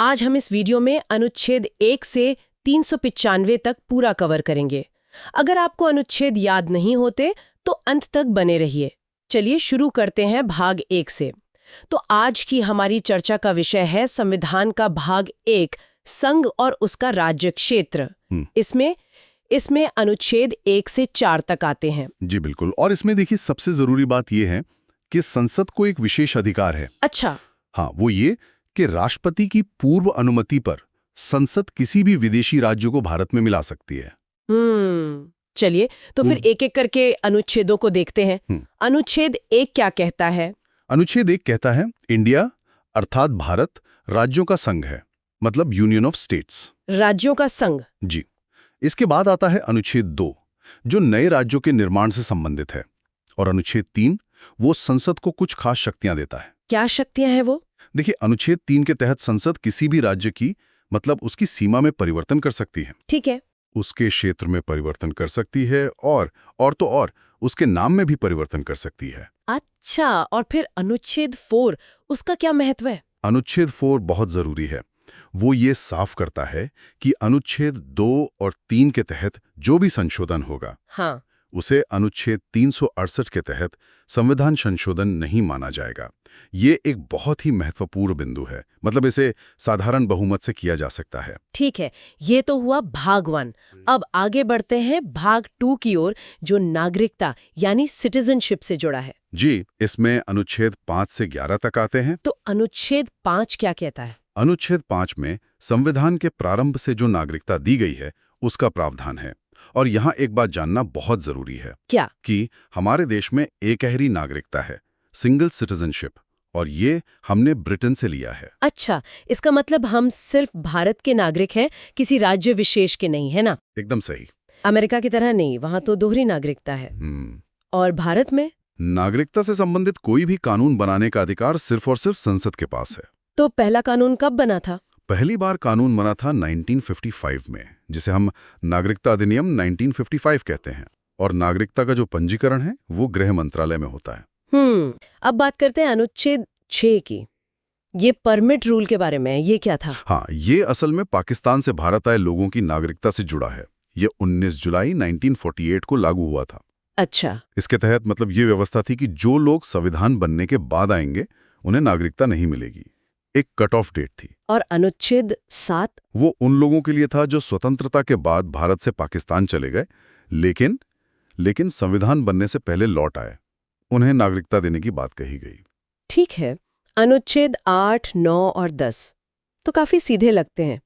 आज हम इस वीडियो में अनुच्छेद 1 से 395 तक पूरा कवर करेंगे। अगर आपको अनुच्छेद याद नहीं होते तो अंत तक बने रहिए। चलिए शुरू करते हैं भाग 1 से। तो आज की हमारी चर्चा का विषय है संविधान का भाग 1, संघ और उसका राज्य क्षेत्र। इसमें अनुच्छेद 1 से 4 तक आते हैं। जी बिल्कुल। और इसमें देखिए सबसे जरूरी बात यह है कि संसद को एक विशेष अधिकार है। अच्छा। हाँ, वो ये कि राष्ट्रपति की पूर्व अनुमति पर संसद किसी भी विदेशी राज्य को भारत में मिला सकती है। चलिए तो फिर एक एक करके अनुच्छेदों को देखते हैं। अनुच्छेद 1 क्या कहता है? अनुच्छेद 1 कहता है इंडिया अर्थात भारत राज्यों का संघ है, मतलब यूनियन ऑफ स्टेट्स। राज्यों का संघ। जी। इसके बाद आता है अनुच्छेद 2 जो नए राज्यों के निर्माण से संबंधित है, और अनुच्छेद 3 वो संसद को कुछ खास शक्तियां देता है। क्या शक्तियां हैं वो? देखिए, अनुच्छेद 3 के तहत संसद किसी भी राज्य की मतलब उसकी सीमा में परिवर्तन कर सकती है। ठीक है। उसके क्षेत्र में परिवर्तन कर सकती है और उसके नाम में भी परिवर्तन कर सकती है। अच्छा, और फिर अनुच्छेद 4 उसका क्या महत्व है? अनुच्छेद 4 बहुत जरूरी है। वो ये साफ करता है कि अनुच्छेद 2 और 3 के तहत जो भी संशोधन होगा, हाँ, उसे अनुच्छेद 368 के तहत संविधान संशोधन नहीं माना जाएगा। ये एक बहुत ही महत्वपूर्ण बिंदु है, मतलब इसे साधारण बहुमत से किया जा सकता है। ठीक है। ये तो हुआ भाग 1। अब आगे बढ़ते हैं भाग 2 की ओर, जो नागरिकता यानी सिटीजनशिप से जुड़ा है। जी, इसमें अनुच्छेद 5 से 11 तक आते हैं। तो अनुच्छेद 5 क्या कहता है? अनुच्छेद 5 में संविधान के प्रारंभ से जो नागरिकता दी गई है उसका प्रावधान है। और यहाँ एक बात जानना बहुत जरूरी है। क्या? कि हमारे देश में एकहरी नागरिकता है, सिंगल सिटीजनशिप, और ये हमने ब्रिटेन से लिया है। अच्छा, इसका मतलब हम सिर्फ भारत के नागरिक हैं, किसी राज्य विशेष के नहीं, है ना? एकदम सही। अमेरिका की तरह नहीं, वहां तो दोहरी नागरिकता है। और भारत में नागरिकता से संबंधित कोई भी कानून बनाने का अधिकार सिर्फ और सिर्फ संसद के पास है। तो पहला कानून कब बना था? पहली बार कानून बना था 1955 में, जिसे हम नागरिकता अधिनियम 1955 कहते हैं। और नागरिकता का जो पंजीकरण है वो गृह मंत्रालय में होता है। अब बात करते हैं अनुच्छेद 6 की। ये परमिट रूल के बारे में, ये क्या था? हाँ, ये असल में पाकिस्तान से भारत आए लोगों की नागरिकता से जुड़ा है। ये 19 जुलाई 1948 को लागू हुआ था। अच्छा। इसके तहत मतलब ये व्यवस्था थी कि जो लोग संविधान बनने के बाद आएंगे उन्हें नागरिकता नहीं मिलेगी। एक कट ऑफ डेट थी। और अनुच्छेद 7? वो उन लोगों के लिए था जो स्वतंत्रता के बाद भारत से पाकिस्तान चले गए, लेकिन संविधान बनने से पहले लौट आए। उन्हें नागरिकता देने की बात कही गई। ठीक है। अनुच्छेद 8, 9 और 10 तो काफी सीधे लगते हैं।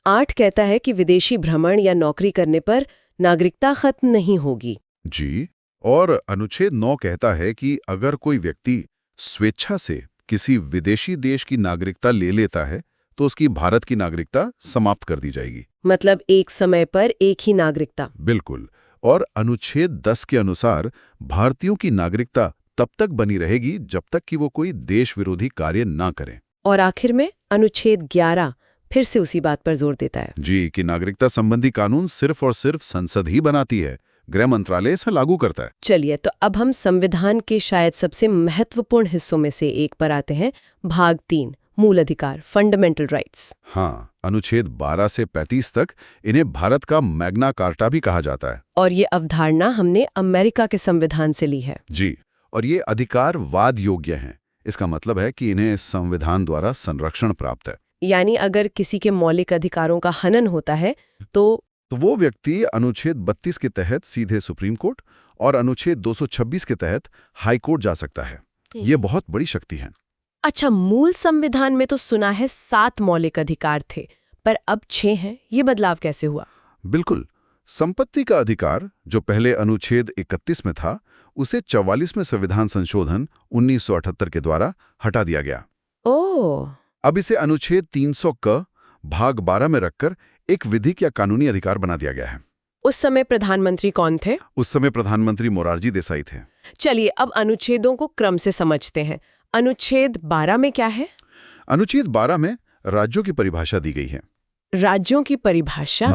8 कहता है कि विदेशी भ्रमण या नौकरी करने पर नागरिकता खत्म नहीं होगी। जी। और अनुच्छेद 9 कहता है कि अगर कोई व्यक्ति स्वेच्छा से किसी विदेशी देश की नागरिकता ले लेता है तो उसकी भारत की नागरिकता समाप्त कर दी जाएगी। मतलब एक समय पर एक ही नागरिकता। बिल्कुल। और अनुच्छेद 10 के अनुसार भारतीयों की नागरिकता तब तक बनी रहेगी जब तक कि वो कोई देश विरोधी कार्य ना करें। और आखिर में अनुच्छेद 11 फिर से उसी बात पर जोर देता है। जी, कि नागरिकता संबंधी कानून सिर्फ और सिर्फ संसद ही बनाती है, गृह मंत्रालय इसे लागू करता है। चलिए, तो अब हम संविधान के शायद सबसे महत्वपूर्ण हिस्सों में से एक पर आते हैं, भाग 3, मूल अधिकार, फंडामेंटल राइट्स। हाँ, अनुच्छेद 12 से 35 तक इन्हें भारत का मैग्ना कार्टा भी कहा जाता है। और ये अवधारणा हमने अमेरिका के संविधान से ली है। जी, और ये अधिकार वाद योग्य हैं। इसका मतलब है कि इन्हें संविधान द्वारा संरक्षण प्राप्त है। यानी अगर किसी के मौलिक अधिकारों का हनन होता है तो वो व्यक्ति अनुच्छेद 32 के तहत सीधे सुप्रीम कोर्ट और अनुच्छेद 226 के तहत हाई कोर्ट जा सकता है। ये बहुत बड़ी शक्ति है। अच्छा, मूल संविधान में तो सुना है 7 मौलिक अधिकार थे, पर अब 6 हैं। ये बदलाव कैसे हुआ? बिल्कुल। संपत्ति का अधिकार जो पहले अनुच्छेद 31 में था, उसे 44वें संविधान संशोधन 1978 के द्वारा हटा दिया गया। ओह। अब इसे अनुच्छेद 300 क भाग 12 में रखकर एक विधिक या कानूनी अधिकार बना दिया गया है। उस समय प्रधानमंत्री कौन थे? उस समय प्रधानमंत्री मोरारजी देसाई थे। चलिए अब अनुच्छेदों को क्रम से समझते हैं। अनुच्छेद 12 में क्या है? अनुच्छेद 12 में राज्यों की परिभाषा दी गई है। राज्यों की परिभाषा?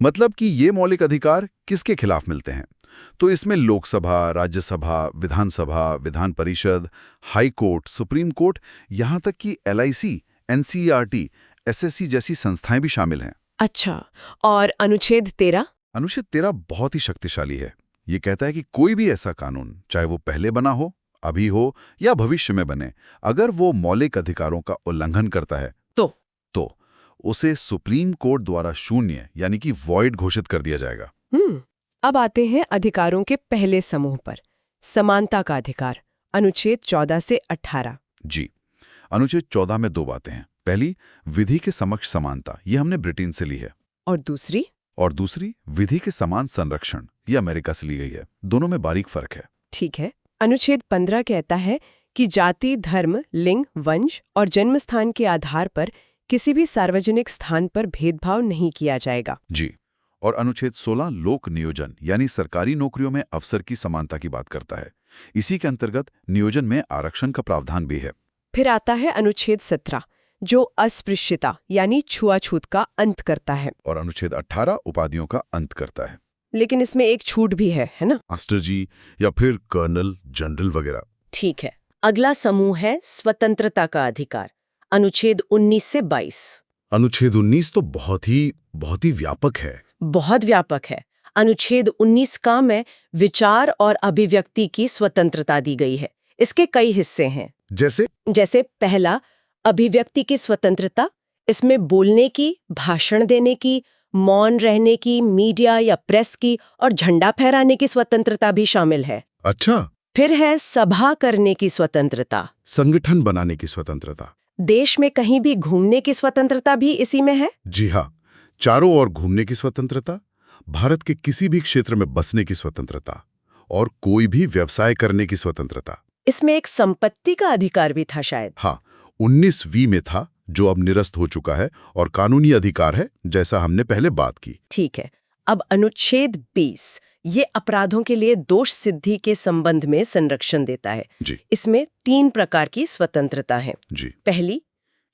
मतलब कि ये मौलिक अधिकार किसके खिलाफ मिलते हैं। तो इसमें लोकसभा, राज्यसभा, विधानसभा, Vidhan Parishad, high court, supreme court, यहाँ तक कि LIC NCERT, SSC जैसी संस्थाएं भी शामिल हैं। अच्छा, और अनुच्छेद 13? अनुच्छेद 13 बहुत ही शक्तिशाली है। ये कहता है कि कोई भी ऐसा कानून, चाहे वो पहले बना हो, अभी हो या भविष्य में बने, अगर वो मौलिक अधिकारों का उल्लंघन करता है तो उसे सुप्रीम कोर्ट द्वारा शून्य यानी कि वॉइड घोषित कर दिया जाएगा। अब आते हैं अधिकारों के पहले समूह पर, समानता का अधिकार, अनुच्छेद 14 से 18। जी, अनुच्छेद 14 में 2 बातें हैं। पहली, विधि के समक्ष समानता, ये हमने ब्रिटेन से ली है। और दूसरी, विधि के समान संरक्षण, ये अमेरिका से ली गई है। दोनों में बारीक फर्क है। ठीक है। अनुच्छेद 15 कहता है कि जाति, धर्म, लिंग, वंश और जन्मस्थान के आधार पर किसी भी सार्वजनिक स्थान पर भेदभाव नहीं किया जाएगा। जी, और अनुच्छेद 16 लोक नियोजन यानी सरकारी नौकरियों में अवसर की समानता की बात करता है। इसी के अंतर्गत नियोजन में आरक्षण का प्रावधान भी है। फिर आता है अनुच्छेद 17 जो अस्पृश्यता यानी छुआछूत का अंत करता है। और अनुच्छेद 18 उपाधियों का अंत करता है। लेकिन इसमें एक छूट भी है ना? मास्टर जी या फिर कर्नल, जनरल वगैरह। ठीक है। अगला समूह है स्वतंत्रता का अधिकार, अनुच्छेद 19 से 22। अनुच्छेद 19 तो बहुत ही व्यापक है। बहुत व्यापक है। अनुच्छेद 19 का में विचार और अभिव्यक्ति की स्वतंत्रता दी गई है। इसके कई हिस्से हैं। जैसे पहला, अभिव्यक्ति की स्वतंत्रता। इसमें बोलने की, भाषण देने की, मौन रहने की, मीडिया या प्रेस की और झंडा फहराने की स्वतंत्रता भी शामिल है। अच्छा। फिर है सभा करने की स्वतंत्रता, संगठन बनाने की स्वतंत्रता, देश में कहीं भी घूमने की स्वतंत्रता भी इसी में है। जी हाँ, चारों ओर घूमने की स्वतंत्रता, भारत के किसी भी क्षेत्र में बसने की स्वतंत्रता और कोई भी व्यवसाय करने की स्वतंत्रता। इसमें एक संपत्ति का अधिकार भी था शायद। हाँ, 19V में था, जो अब निरस्त हो चुका है और कानूनी अधिकार है, जैसा हमने पहले बात की। ठीक है। अब अनुच्छेद 20 ये अपराधों के लिए दोष सिद्धि के संबंध में संरक्षण देता है। जी। इसमें 3 प्रकार की स्वतंत्रता है। जी। पहली,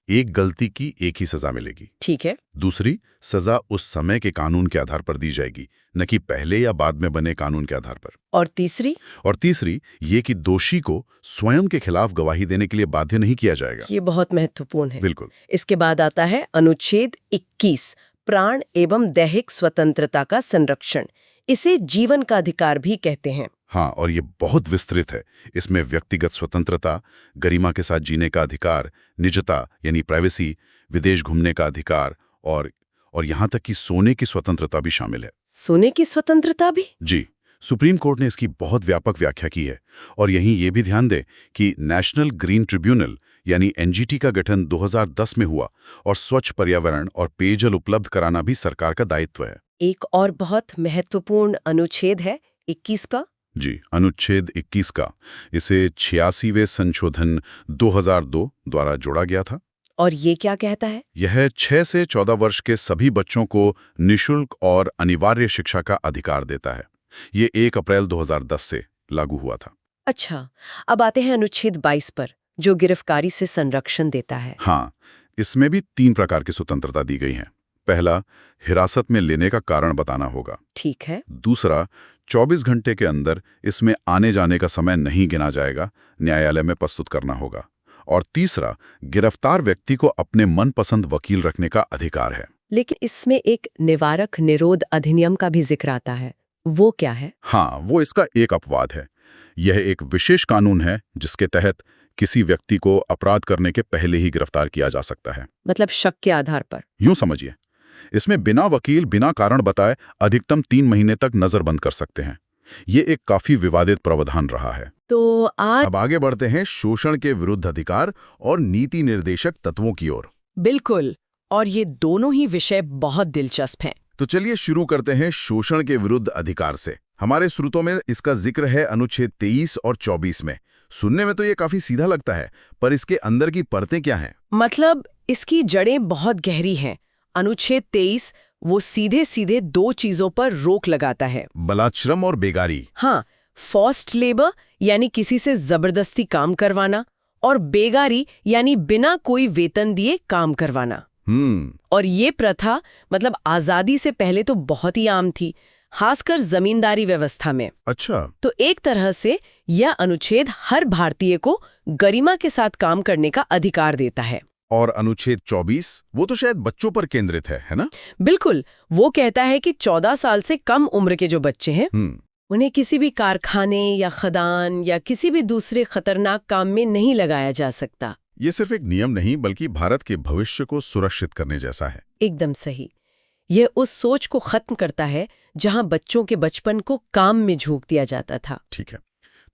एक गलती की एक ही सजा मिलेगी। ठीक है। दूसरी, सजा उस समय के कानून के आधार पर दी जाएगी, न कि पहले या बाद में बने कानून के आधार पर। और तीसरी, ये कि दोषी को स्वयं के खिलाफ गवाही देने के लिए बाध्य नहीं किया जाएगा। ये बहुत महत्वपूर्ण है। बिल्कुल। इसके बाद आता है अनुच्छेद 21, प्राण एवं दैहिक स्वतंत्रता का संरक्षण। इसे जीवन का अधिकार भी कहते हैं। हाँ, और ये बहुत विस्तृत है। इसमें व्यक्तिगत स्वतंत्रता, गरिमा के साथ जीने का अधिकार, निजता यानी प्राइवेसी, विदेश घूमने का अधिकार और यहाँ तक कि सोने की स्वतंत्रता भी शामिल है। सोने की स्वतंत्रता भी? जी, सुप्रीम कोर्ट ने इसकी बहुत व्यापक व्याख्या की है। और यहीं ये भी ध्यान दें कि नेशनल ग्रीन ट्रिब्यूनल यानी NGT का गठन 2010 में हुआ और स्वच्छ पर्यावरण और पेयजल उपलब्ध कराना भी सरकार का दायित्व है। एक और बहुत महत्वपूर्ण अनुच्छेद है 21 का। जी, अनुच्छेद 21 का। इसे 86वें संशोधन 2002 द्वारा जोड़ा गया था। और ये क्या कहता है? यह 6 से 14 वर्ष के सभी बच्चों को निःशुल्क और अनिवार्य शिक्षा का अधिकार देता है। ये 1 अप्रैल 2010 से लागू हुआ था। अच्छा, अब आते हैं अनुच्छेद 22 पर, जो गिरफ्तारी से संरक्षण देता है। हाँ, इसमें भी 3 प्रकार की स्वतंत्रता दी गई है। पहला, हिरासत में लेने का कारण बताना होगा। ठीक है। दूसरा, 24 घंटे के अंदर इसमें आने जाने का समय नहीं गिना जाएगा, न्यायालय में प्रस्तुत करना होगा। और तीसरा, गिरफ्तार व्यक्ति को अपने मनपसंद वकील रखने का अधिकार है। लेकिन इसमें एक निवारक निरोध अधिनियम का भी जिक्र आता है। वो क्या है? हाँ, वो इसका एक अपवाद है। यह एक विशेष कानून है जिसके तहत किसी व्यक्ति को अपराध करने के पहले ही गिरफ्तार किया जा सकता है। मतलब शक के आधार पर? यूं समझिए, इसमें बिना वकील, बिना कारण बताए अधिकतम 3 महीने तक नजरबंद कर सकते हैं। ये एक काफी विवादित प्रावधान रहा है। तो अब आगे बढ़ते हैं शोषण के विरुद्ध अधिकार और नीति निर्देशक तत्वों की ओर। बिल्कुल, और ये दोनों ही विषय बहुत दिलचस्प हैं। तो चलिए शुरू करते हैं शोषण के विरुद्ध अधिकार से। हमारे स्रोतों में इसका जिक्र है अनुच्छेद 23 और 24 में। सुनने में तो ये काफी सीधा लगता है, पर इसके अंदर की परतें क्या हैं? मतलब इसकी जड़ें बहुत गहरी हैं। अनुच्छेद 23 वो सीधे सीधे 2 चीजों पर रोक लगाता है, बलात्श्रम और बेगारी। हाँ, फोर्स्ड लेबर यानी किसी से जबरदस्ती काम करवाना, और बेगारी यानी बिना कोई वेतन दिए काम करवाना। और ये प्रथा मतलब आजादी से पहले तो बहुत ही आम थी, खासकर जमींदारी व्यवस्था में। अच्छा। तो एक तरह से यह अनुच्छेद हर भारतीय को गरिमा के साथ काम करने का अधिकार देता है। और अनुच्छेद 24 वो तो शायद बच्चों पर केंद्रित है ना? बिल्कुल, वो कहता है कि 14 साल से कम उम्र के जो बच्चे हैं उन्हें किसी भी कारखाने या खदान या किसी भी दूसरे खतरनाक काम में नहीं लगाया जा सकता। ये सिर्फ एक नियम नहीं बल्कि भारत के भविष्य को सुरक्षित करने जैसा है। एकदम सही। यह उस सोच को खत्म करता है जहां बच्चों के बचपन को काम में झोंक दिया जाता था। ठीक है,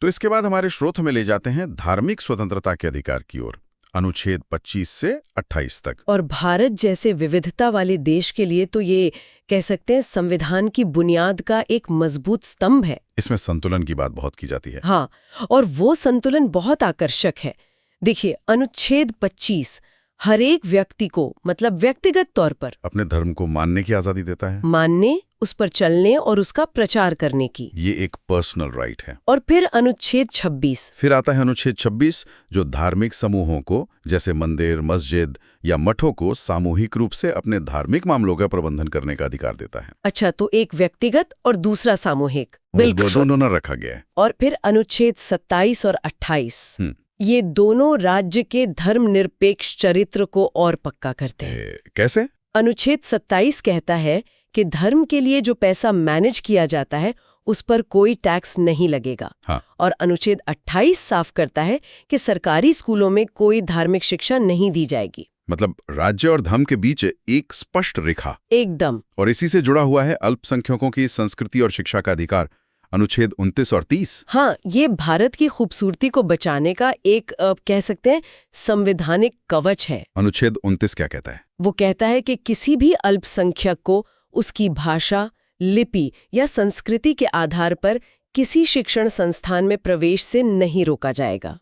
तो इसके बाद हमारे स्रोत हमें ले जाते हैं धार्मिक स्वतंत्रता के अधिकार की ओर, अनुच्छेद 25 से 28 तक। और भारत जैसे विविधता वाले देश के लिए तो ये कह सकते हैं संविधान की बुनियाद का एक मजबूत स्तंभ है। इसमें संतुलन की बात बहुत की जाती है। हाँ, और वो संतुलन बहुत आकर्षक है। देखिए, अनुच्छेद 25 हर एक व्यक्ति को मतलब व्यक्तिगत तौर पर अपने धर्म को मानने की आजादी देता है, मानने, उस पर चलने और उसका प्रचार करने की। ये एक पर्सनल राइट है। और फिर अनुच्छेद 26। फिर आता है अनुच्छेद 26 जो धार्मिक समूहों को जैसे मंदिर, मस्जिद या मठों को सामूहिक रूप से अपने धार्मिक मामलों का प्रबंधन करने का अधिकार देता है। अच्छा, तो एक व्यक्तिगत और दूसरा सामूहिक। बिल्कुल, दोनों न रखा गया है। और फिर अनुच्छेद 27 और 28 ये दोनों राज्य के धर्मनिरपेक्ष चरित्र को और पक्का करते हैं। कैसे? अनुच्छेद 27 कहता है कि धर्म के लिए जो पैसा मैनेज किया जाता है उस पर कोई टैक्स नहीं लगेगा। हाँ। और अनुच्छेद 28 साफ करता है कि सरकारी स्कूलों में कोई धार्मिक शिक्षा नहीं दी जाएगी। मतलब राज्य और धर्म के बीच एक स्पष्ट रेखा। एकदम। और इसी से जुड़ा हुआ है अल्पसंख्यकों की संस्कृति और शिक्षा का अधिकार, अनुच्छेद 29 और 30। हाँ, ये भारत की खूबसूरती को बचाने का एक कह सकते हैं संवैधानिक कवच है। अनुच्छेद 29 क्या कहता है? वो कहता है कि किसी भी अल्पसंख्यक को उसकी भाषा, लिपि या संस्कृति के आधार पर किसी शिक्षण संस्थान में प्रवेश से नहीं रोका जाएगा।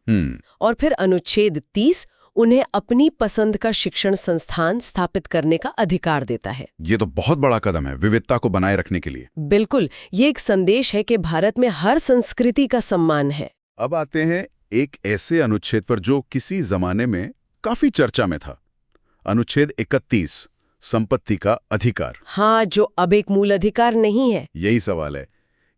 और फिर अनुच्छेद 30 उन्हें अपनी पसंद का शिक्षण संस्थान स्थापित करने का अधिकार देता है। ये तो बहुत बड़ा कदम है विविधता को बनाए रखने के लिए। बिल्कुल, ये एक संदेश है कि भारत में हर संस्कृति का सम्मान है। अब आते हैं एक ऐसे अनुच्छेद पर जो किसी जमाने में काफी चर्चा में था, अनुच्छेद 31, संपत्ति का अधिकार। हाँ, जो अब एक मूल अधिकार नहीं है। यही सवाल है,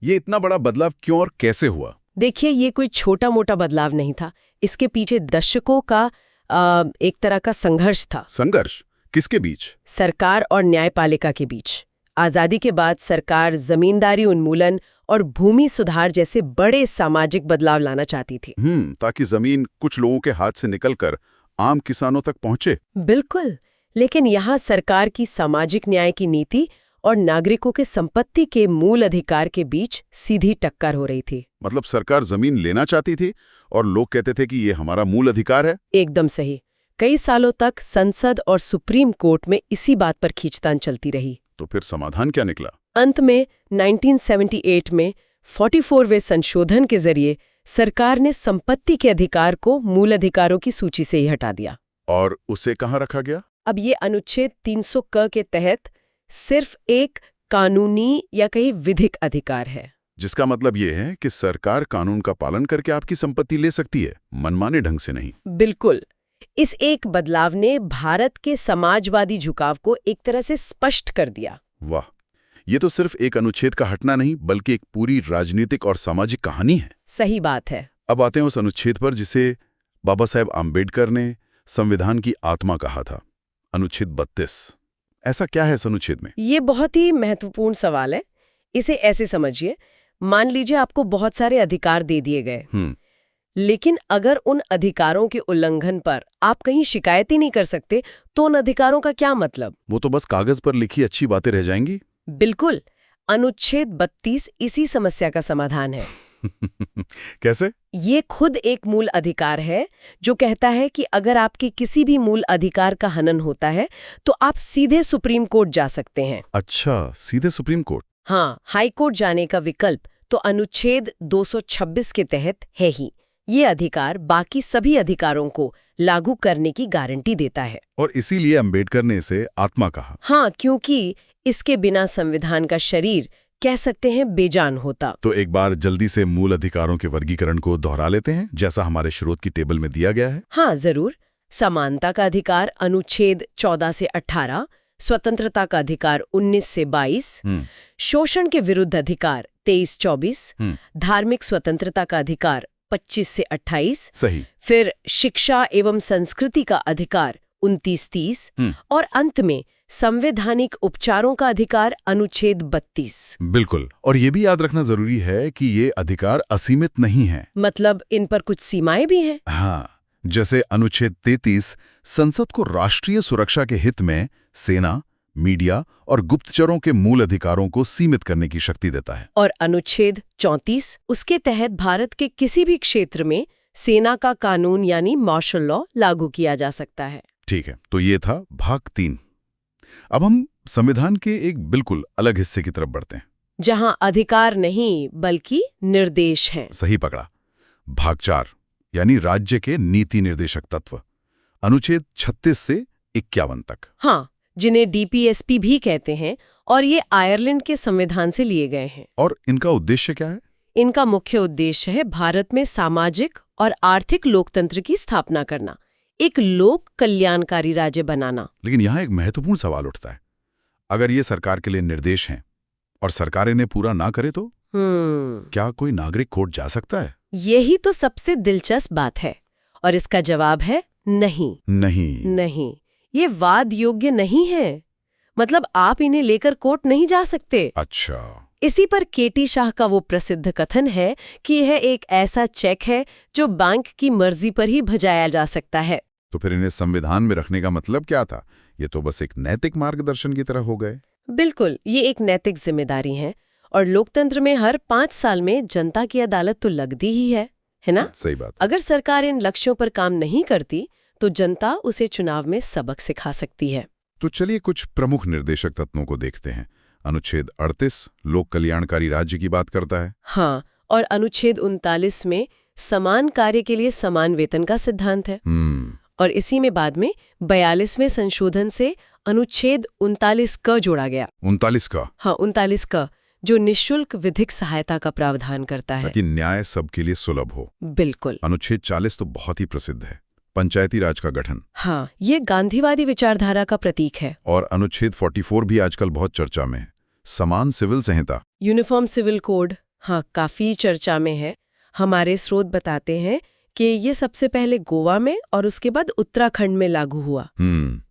ये इतना बड़ा बदलाव क्यों और कैसे हुआ? देखिए, ये कोई छोटा मोटा बदलाव नहीं था। इसके पीछे दशकों का एक तरह का संघर्ष था। संघर्ष किसके बीच? सरकार और न्यायपालिका के बीच। आजादी के बाद सरकार जमींदारी उन्मूलन और भूमि सुधार जैसे बड़े सामाजिक बदलाव लाना चाहती थी। ताकि जमीन कुछ लोगों के हाथ से निकलकर आम किसानों तक पहुंचे। बिल्कुल, लेकिन यहाँ सरकार की सामाजिक न्याय की नीति और नागरिकों के संपत्ति के मूल अधिकार के बीच सीधी टक्कर हो रही थी। मतलब सरकार जमीन लेना चाहती थी और लोग कहते थे कि ये हमारा मूल अधिकार है। एकदम सही। कई सालों तक संसद और सुप्रीम कोर्ट में इसी बात पर खींचतान चलती रही। तो फिर समाधान क्या निकला? अंत में 1978 में 44वें संशोधन के जरिए सरकार ने संपत्ति के अधिकार को मूल अधिकारों की सूची से ही हटा दिया। और उसे कहाँ रखा गया? अब ये अनुच्छेद 300 क के तहत सिर्फ एक कानूनी या कहीं विधिक अधिकार है। जिसका मतलब ये है कि सरकार कानून का पालन करके आपकी संपत्ति ले सकती है, मनमाने ढंग से नहीं। बिल्कुल। इस एक बदलाव ने भारत के समाजवादी झुकाव को एक तरह से स्पष्ट कर दिया। वाह, ये तो सिर्फ एक अनुच्छेद का हटना नहीं बल्कि एक पूरी राजनीतिक और सामाजिक कहानी है। सही बात है। अब आते हैं उस अनुच्छेद पर जिसे बाबा साहेब आम्बेडकर ने संविधान की आत्मा कहा था, अनुच्छेद 32। ऐसा क्या है इस अनुच्छेद में? ये बहुत ही महत्वपूर्ण सवाल है। इसे ऐसे समझिए, मान लीजिए आपको बहुत सारे अधिकार दे दिए गए, लेकिन अगर उन अधिकारों के उल्लंघन पर आप कहीं शिकायत ही नहीं कर सकते तो उन अधिकारों का क्या मतलब? वो तो बस कागज पर लिखी अच्छी बातें रह जाएंगी। बिल्कुल। अनुच्छेद 32 इसी समस्या का समाधान है। कैसे? ये खुद एक मूल अधिकार है जो कहता है कि अगर आपके किसी भी मूल अधिकार का हनन होता है तो आप सीधे सुप्रीम कोर्ट जा सकते हैं। अच्छा, सीधे सुप्रीम कोर्ट? हाँ, हाई कोर्ट जाने का विकल्प तो अनुच्छेद 226 के तहत है ही। ये अधिकार बाकी सभी अधिकारों को लागू करने की गारंटी देता है। और इसीलिए अंबेडकर ने इसे आत्मा कहा। हाँ, क्योंकि इसके बिना संविधान का शरीर कह सकते हैं बेजान होता। तो एक बार जल्दी से मूल अधिकारों के वर्गीकरण को दोहरा लेते हैं जैसा हमारे स्रोत की टेबल में दिया गया है। हाँ, जरूर। समानता का अधिकार अनुच्छेद 14 से 18, स्वतंत्रता का अधिकार 19 से 22, शोषण के विरुद्ध अधिकार 23-24, धार्मिक स्वतंत्रता का अधिकार 25 से 28, सही। फिर शिक्षा एवं संस्कृति का अधिकार 29-30 और अंत में संवैधानिक उपचारों का अधिकार अनुच्छेद 32। बिल्कुल, और ये भी याद रखना जरूरी है कि ये अधिकार असीमित नहीं है। मतलब इन पर कुछ सीमाएं भी हैं। हाँ, जैसे अनुच्छेद 33 संसद को राष्ट्रीय सुरक्षा के हित में सेना, मीडिया और गुप्तचरों के मूल अधिकारों को सीमित करने की शक्ति देता है। और अनुच्छेद 34 उसके तहत भारत के किसी भी क्षेत्र में सेना का कानून यानी मार्शल लॉ लागू किया जा सकता है। ठीक है, तो ये था भाग 3। अब हम संविधान के एक बिल्कुल अलग हिस्से की तरफ बढ़ते हैं, जहां अधिकार नहीं बल्कि निर्देश हैं। सही पकड़ा। भाग 4 यानी राज्य के नीति निर्देशक तत्व, अनुच्छेद 36 से 51 तक। हाँ, जिन्हें डीपीएसपी भी कहते हैं, और ये आयरलैंड के संविधान से लिए गए हैं। और इनका उद्देश्य क्या है? इनका मुख्य उद्देश्य है भारत में सामाजिक और आर्थिक लोकतंत्र की स्थापना करना, एक लोक कल्याणकारी राज्य बनाना। लेकिन यहाँ एक महत्वपूर्ण सवाल उठता है, अगर ये सरकार के लिए निर्देश हैं और सरकार इन्हें पूरा ना करे तो क्या कोई नागरिक कोर्ट जा सकता है? यही तो सबसे दिलचस्प बात है, और इसका जवाब है नहीं। नहीं, ये वाद योग्य नहीं है। मतलब आप इन्हें लेकर कोर्ट नहीं जा सकते। अच्छा। इसी पर केटी शाह का वो प्रसिद्ध कथन है कि यह एक ऐसा चेक है जो बैंक की मर्जी पर ही भजाया जा सकता है। तो फिर इन्हें संविधान में रखने का मतलब क्या था? ये तो बस एक नैतिक मार्गदर्शन की तरह हो गए। बिल्कुल, ये एक नैतिक जिम्मेदारी है, और लोकतंत्र में हर 5 साल में जनता की अदालत तो लगती ही है ना? सही बात। अगर सरकार इन लक्ष्यों पर काम नहीं करती तो जनता उसे चुनाव में सबक सिखा सकती है। तो चलिए कुछ प्रमुख निर्देशक तत्वों को देखते हैं। अनुच्छेद 38 लोक कल्याणकारी राज्य की बात करता है। हाँ, और अनुच्छेद 39 में समान कार्य के लिए समान वेतन का सिद्धांत है। और इसी में बाद में 42वें संशोधन से अनुच्छेद 39 क जोड़ा गया। 39 का? हाँ, 39 क, जो निःशुल्क विधिक सहायता का प्रावधान करता है ताकि न्याय सबके लिए सुलभ हो। बिल्कुल। अनुच्छेद 40 तो बहुत ही प्रसिद्ध है, पंचायती राज का गठन। हाँ, ये गांधीवादी विचारधारा का प्रतीक है। और अनुच्छेद 44 भी आजकल बहुत चर्चा में है, समान सिविल संहिता, यूनिफॉर्म सिविल कोड। हाँ, काफी चर्चा में है। हमारे स्रोत बताते हैं कि ये सबसे पहले गोवा में और उसके बाद उत्तराखंड में लागू हुआ।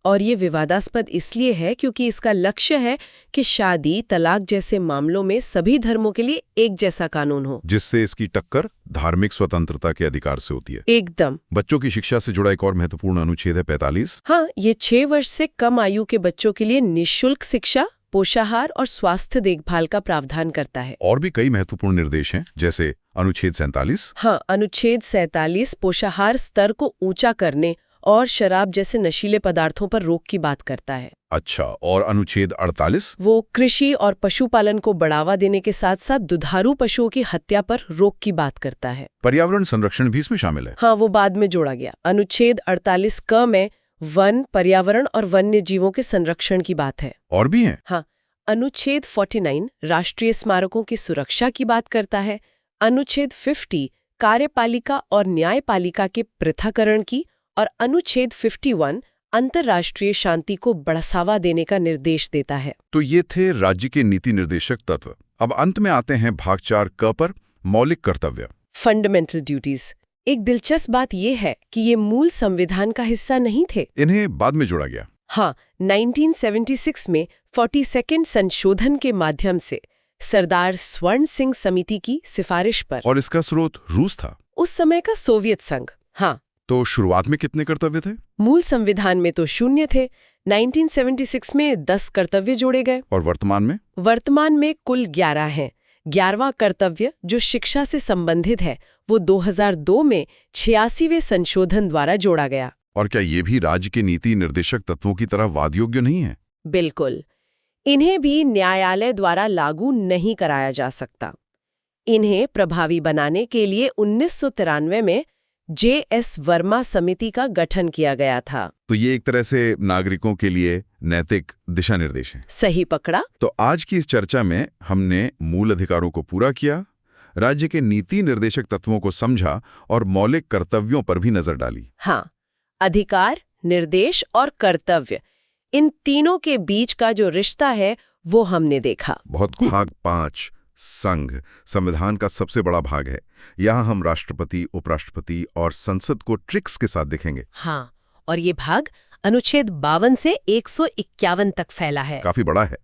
और ये विवादास्पद इसलिए है क्योंकि इसका लक्ष्य है कि शादी, तलाक जैसे मामलों में सभी धर्मों के लिए एक जैसा कानून हो, जिससे इसकी टक्कर धार्मिक स्वतंत्रता के अधिकार से होती है। एकदम। बच्चों की शिक्षा से जुड़ा एक और महत्वपूर्ण अनुच्छेद है 45। हाँ, ये 6 वर्ष से कम आयु के बच्चों के लिए निःशुल्क शिक्षा, पोषाहार और स्वास्थ्य देखभाल का प्रावधान करता है। और भी कई महत्वपूर्ण निर्देश हैं, जैसे अनुच्छेद 47। हाँ, अनुच्छेद 47 पोषाहार स्तर को ऊंचा करने और शराब जैसे नशीले पदार्थों पर रोक की बात करता है। अच्छा, और अनुच्छेद 48? वो कृषि और पशुपालन को बढ़ावा देने के साथ साथ दुधारू पशुओं की हत्या पर रोक की बात करता है। पर्यावरण संरक्षण भी इसमें शामिल है। हाँ, वो बाद में जोड़ा गया। अनुच्छेद 48 क में वन, पर्यावरण और वन्य जीवों के संरक्षण की बात है। और भी हैं? हाँ, अनुच्छेद 49 राष्ट्रीय स्मारकों की सुरक्षा की बात करता है। अनुच्छेद 50 कार्यपालिका और न्यायपालिका के पृथक्करण की, और अनुच्छेद 51 अंतर्राष्ट्रीय शांति को बढ़ावा देने का निर्देश देता है। तो ये थे राज्य के नीति निर्देशक तत्व। अब अंत में आते हैं भाग 4 क पर, मौलिक कर्तव्य, फंडामेंटल ड्यूटीज। एक दिलचस्प बात यह है कि ये मूल संविधान का हिस्सा नहीं थे, इन्हें बाद में जोड़ा गया। हाँ, 1976 में 42वें संशोधन के माध्यम से सरदार स्वर्ण सिंह समिति की सिफारिश पर। और इसका स्रोत रूस था, उस समय का सोवियत संघ। हाँ, तो शुरुआत में कितने कर्तव्य थे? मूल संविधान में तो 0 थे। 1976 में 10 कर्तव्य जोड़े गए। और वर्तमान में कुल 11 हैं। 11वां कर्तव्य, जो शिक्षा से संबंधित है, वो 2002 में 86वें संशोधन द्वारा जोड़ा गया। और क्या ये भी राज्य के नीति निर्देशक तत्वों की तरह वादयोग्य नहीं है? बिल्कुल, इन्हें भी न्यायालय द्वारा लागू नहीं कराया जा सकता। इन्हें प्रभावी बनाने के लिए 1993 में J.S. वर्मा समिति का गठन किया गया था। तो ये एक तरह से नागरिकों के लिए नैतिक दिशा निर्देश है। सही पकड़ा। तो आज की इस चर्चा में हमने मूल अधिकारों को पूरा किया, राज्य के नीति निर्देशक तत्वों को समझा और मौलिक कर्तव्यों पर भी नजर डाली। हाँ, अधिकार, निर्देश और कर्तव्य, इन तीनों के बीच का जो रिश्ता है वो हमने देखा। भाग 5 संघ संविधान का सबसे बड़ा भाग है। यहाँ हम राष्ट्रपति, उपराष्ट्रपति और संसद को ट्रिक्स के साथ देखेंगे। हाँ, और ये भाग अनुच्छेद 52 से 151 तक फैला है। काफी बड़ा है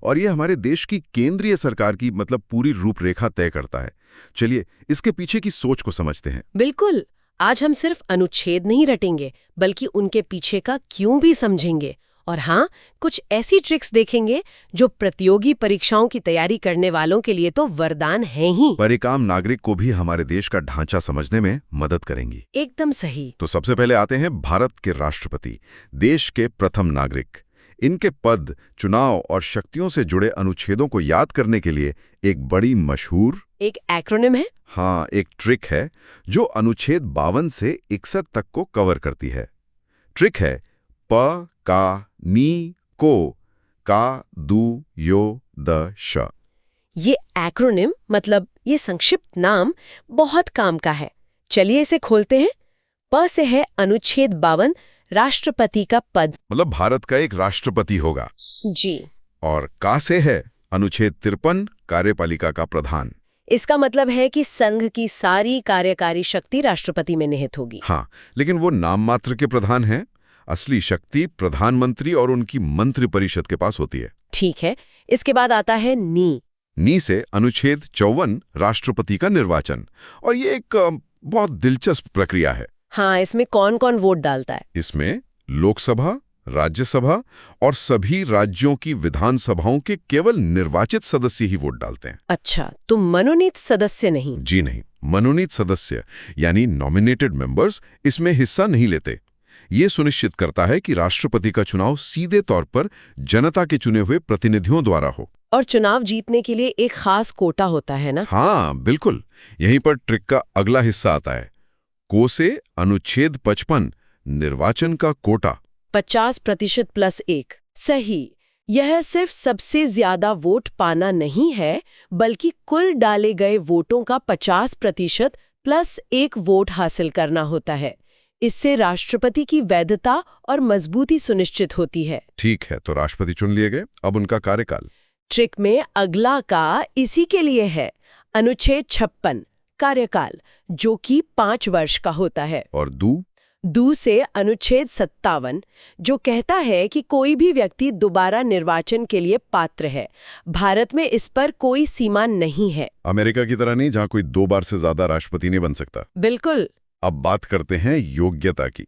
और ये हमारे देश की केंद्रीय सरकार की मतलब पूरी रूपरेखा तय करता है। चलिए इसके पीछे की सोच को समझते हैं। बिल्कुल। आज हम सिर्फ अनुच्छेद नहीं रटेंगे बल्कि उनके पीछे का क्यों भी समझेंगे। और हाँ, कुछ ऐसी ट्रिक्स देखेंगे जो प्रतियोगी परीक्षाओं की तैयारी करने वालों के लिए तो वरदान है ही, पर एक आम नागरिक को भी हमारे देश का ढांचा समझने में मदद करेंगी। एकदम सही। तो सबसे पहले आते हैं भारत के राष्ट्रपति, देश के प्रथम नागरिक। इनके पद, चुनाव और शक्तियों से जुड़े अनुच्छेदों को याद करने के लिए एक बड़ी मशहूर एक एक्रोनिम है। हाँ, एक ट्रिक है जो अनुच्छेद 52 से 61 तक को कवर करती है। ट्रिक है प का नी को का दू यो द श। ये एक्रोनिम मतलब ये संक्षिप्त नाम बहुत काम का है। चलिए इसे खोलते हैं। प से है अनुच्छेद 52, राष्ट्रपति का पद, मतलब भारत का एक राष्ट्रपति होगा। जी। और का से है अनुच्छेद 53, कार्यपालिका का प्रधान। इसका मतलब है कि संघ की सारी कार्यकारी शक्ति राष्ट्रपति में निहित होगी। हाँ, लेकिन वो नाम मात्र के प्रधान हैं। असली शक्ति प्रधानमंत्री और उनकी मंत्रिपरिषद के पास होती है। ठीक है। इसके बाद आता है नी से अनुच्छेद 54, राष्ट्रपति का निर्वाचन। और ये एक बहुत दिलचस्प प्रक्रिया है। हाँ, इसमें कौन कौन वोट डालता है? इसमें लोकसभा, राज्यसभा और सभी राज्यों की विधानसभाओं के केवल निर्वाचित सदस्य ही वोट डालते हैं। अच्छा, तो मनोनीत सदस्य नहीं? जी नहीं, मनोनीत सदस्य यानी नॉमिनेटेड मेंबर्स इसमें हिस्सा नहीं लेते। ये सुनिश्चित करता है कि राष्ट्रपति का चुनाव सीधे तौर पर जनता के चुने हुए प्रतिनिधियों द्वारा हो। और चुनाव जीतने के लिए एक खास कोटा होता है ना? हाँ बिल्कुल। यहीं पर ट्रिक का अगला हिस्सा आता है। को से अनुच्छेद 55, निर्वाचन का कोटा। 50% + 1। सही। यह सिर्फ सबसे ज्यादा वोट पाना नहीं है, बल्कि कुल डाले गए वोटों का 50% + 1 वोट हासिल करना होता है। इससे राष्ट्रपति की वैधता और मजबूती सुनिश्चित होती है। ठीक है, तो राष्ट्रपति चुन लिए गए। अब उनका कार्यकाल। ट्रिक में अगला का इसी के लिए है। अनुच्छेद 56, कार्यकाल, जो कि 5 वर्ष का होता है। और दू से अनुच्छेद 57, जो कहता है कि कोई भी व्यक्ति दोबारा निर्वाचन के लिए पात्र है। भारत में इस पर कोई सीमा नहीं है। अमेरिका की तरह नहीं, जहां कोई 2 बार से ज्यादा राष्ट्रपति नहीं बन सकता। बिल्कुल। अब बात करते हैं योग्यता की।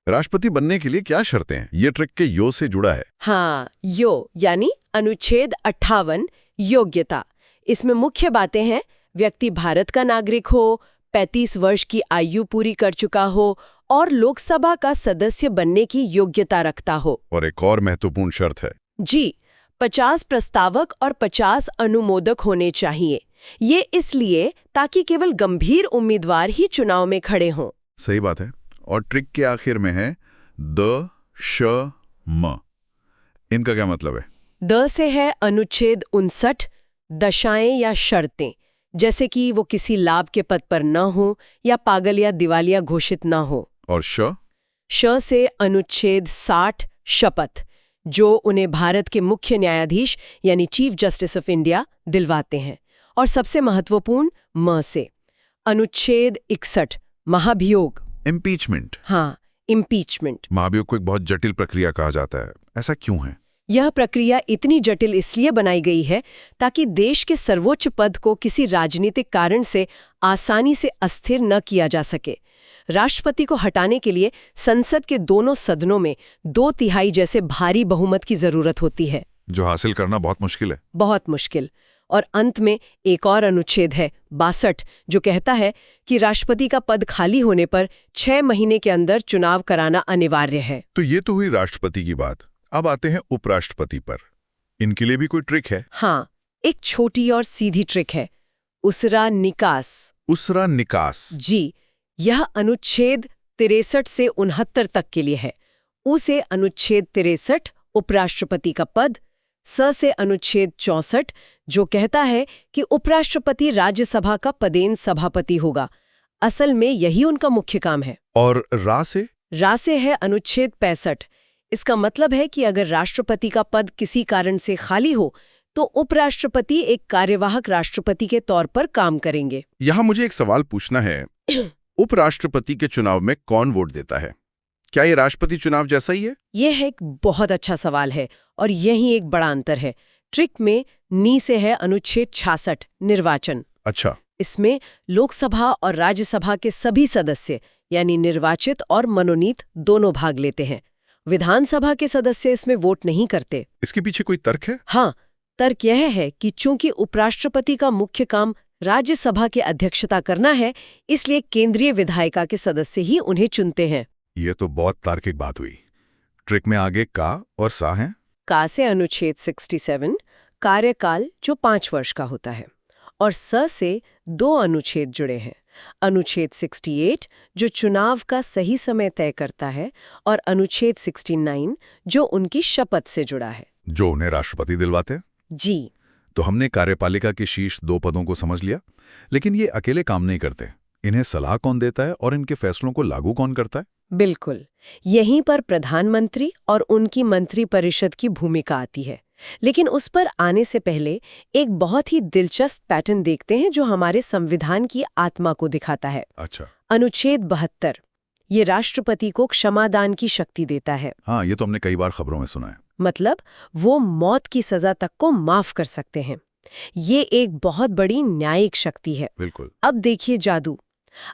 राष्ट्रपति बनने के लिए क्या शर्तें हैं? ये ट्रिक के यो से जुड़ा है। हाँ, यो यानी अनुच्छेद 58, योग्यता। इसमें मुख्य बातें हैं: व्यक्ति भारत का नागरिक हो, 35 वर्ष की आयु पूरी कर चुका हो और लोकसभा का सदस्य बनने की योग्यता रखता हो। और एक और महत्वपूर्ण शर्त है। जी, 50 प्रस्तावक और 50 अनुमोदक होने चाहिए। ये इसलिए ताकि केवल गंभीर उम्मीदवार ही चुनाव में खड़े हों। सही बात है। और ट्रिक के आखिर में है द, श, म। इनका क्या मतलब है? द से है अनुच्छेद 59, दशाएं या शर्तें, जैसे कि वो किसी लाभ के पद पर न हो या पागल या दिवालिया घोषित न हो। और श से अनुच्छेद 60, शपथ, जो उन्हें भारत के मुख्य न्यायाधीश यानी चीफ जस्टिस ऑफ इंडिया दिलवाते हैं। और सबसे महत्वपूर्ण म से अनुच्छेद 61, महाभियोग, इम्पीचमेंट। हाँ, इम्पीचमेंट। महाभियोग को एक बहुत जटिल प्रक्रिया कहा जाता है। ऐसा क्यों है? यह प्रक्रिया इतनी जटिल इसलिए बनाई गई है ताकि देश के सर्वोच्च पद को किसी राजनीतिक कारण से आसानी से अस्थिर न किया जा सके। राष्ट्रपति को हटाने के लिए संसद के दोनों सदनों में 2/3 जैसे भारी बहुमत की जरूरत होती है, जो हासिल करना बहुत मुश्किल है। बहुत मुश्किल। और अंत में एक और अनुच्छेद है 62, जो कहता है कि राष्ट्रपति का पद खाली होने पर 6 महीने के अंदर चुनाव कराना अनिवार्य है। तो ये तो हुई राष्ट्रपति की बात। अब आते हैं उपराष्ट्रपति पर। इनके लिए भी कोई ट्रिक है? हाँ, एक छोटी और सीधी ट्रिक है, उसरा निकास। उसरा निकास। जी, यह अनुच्छेद 63 से 69 तक के लिए है। उ से अनुच्छेद 63, उपराष्ट्रपति का पद। स से अनुच्छेद 64, जो कहता है कि उपराष्ट्रपति राज्यसभा का पदेन सभापति होगा। असल में यही उनका मुख्य काम है। और रा से है अनुच्छेद 65। इसका मतलब है कि अगर राष्ट्रपति का पद किसी कारण से खाली हो तो उपराष्ट्रपति एक कार्यवाहक राष्ट्रपति के तौर पर काम करेंगे। यहाँ मुझे एक सवाल पूछना है। उपराष्ट्रपति के चुनाव में कौन वोट देता है? क्या ये राष्ट्रपति चुनाव जैसा ही है? यह एक बहुत अच्छा सवाल है और यही एक बड़ा अंतर है। ट्रिक में नी से है अनुच्छेद 66 निर्वाचन। अच्छा। इसमें लोकसभा और राज्यसभा के सभी सदस्य यानी निर्वाचित और मनोनीत दोनों भाग लेते हैं। विधानसभा के सदस्य इसमें वोट नहीं करते। इसके पीछे कोई तर्क है? हाँ, तर्क यह है कि चूंकि उपराष्ट्रपति का मुख्य काम राज्यसभा की अध्यक्षता करना है, इसलिए केंद्रीय विधायिका के सदस्य ही उन्हें चुनते हैं। ये तो बहुत तार्किक बात हुई। ट्रिक में आगे का और सा है। का से अनुच्छेद 67 कार्यकाल जो 5 वर्ष का होता है और स से 2 अनुच्छेद जुड़े हैं। अनुच्छेद 68 जो चुनाव का सही समय तय करता है और अनुच्छेद 69 जो उनकी शपथ से जुड़ा है, जो उन्हें राष्ट्रपति दिलवाते हैं। जी। तो हमने कार्यपालिका के शीर्ष 2 पदों को समझ लिया, लेकिन ये अकेले काम नहीं करते। इन्हें सलाह कौन देता है और इनके फैसलों को लागू कौन करता है? बिल्कुल, यहीं पर प्रधानमंत्री और उनकी मंत्रिपरिषद की भूमिका आती है। लेकिन उस पर आने से पहले एक बहुत ही दिलचस्प पैटर्न देखते हैं जो हमारे संविधान की आत्मा को दिखाता है। अच्छा। अनुच्छेद 72 ये राष्ट्रपति को क्षमादान की शक्ति देता है। हाँ, ये तो हमने कई बार खबरों में सुना है। मतलब वो मौत की सजा तक को माफ कर सकते हैं। ये एक बहुत बड़ी न्यायिक शक्ति है। बिल्कुल। अब देखिए जादू।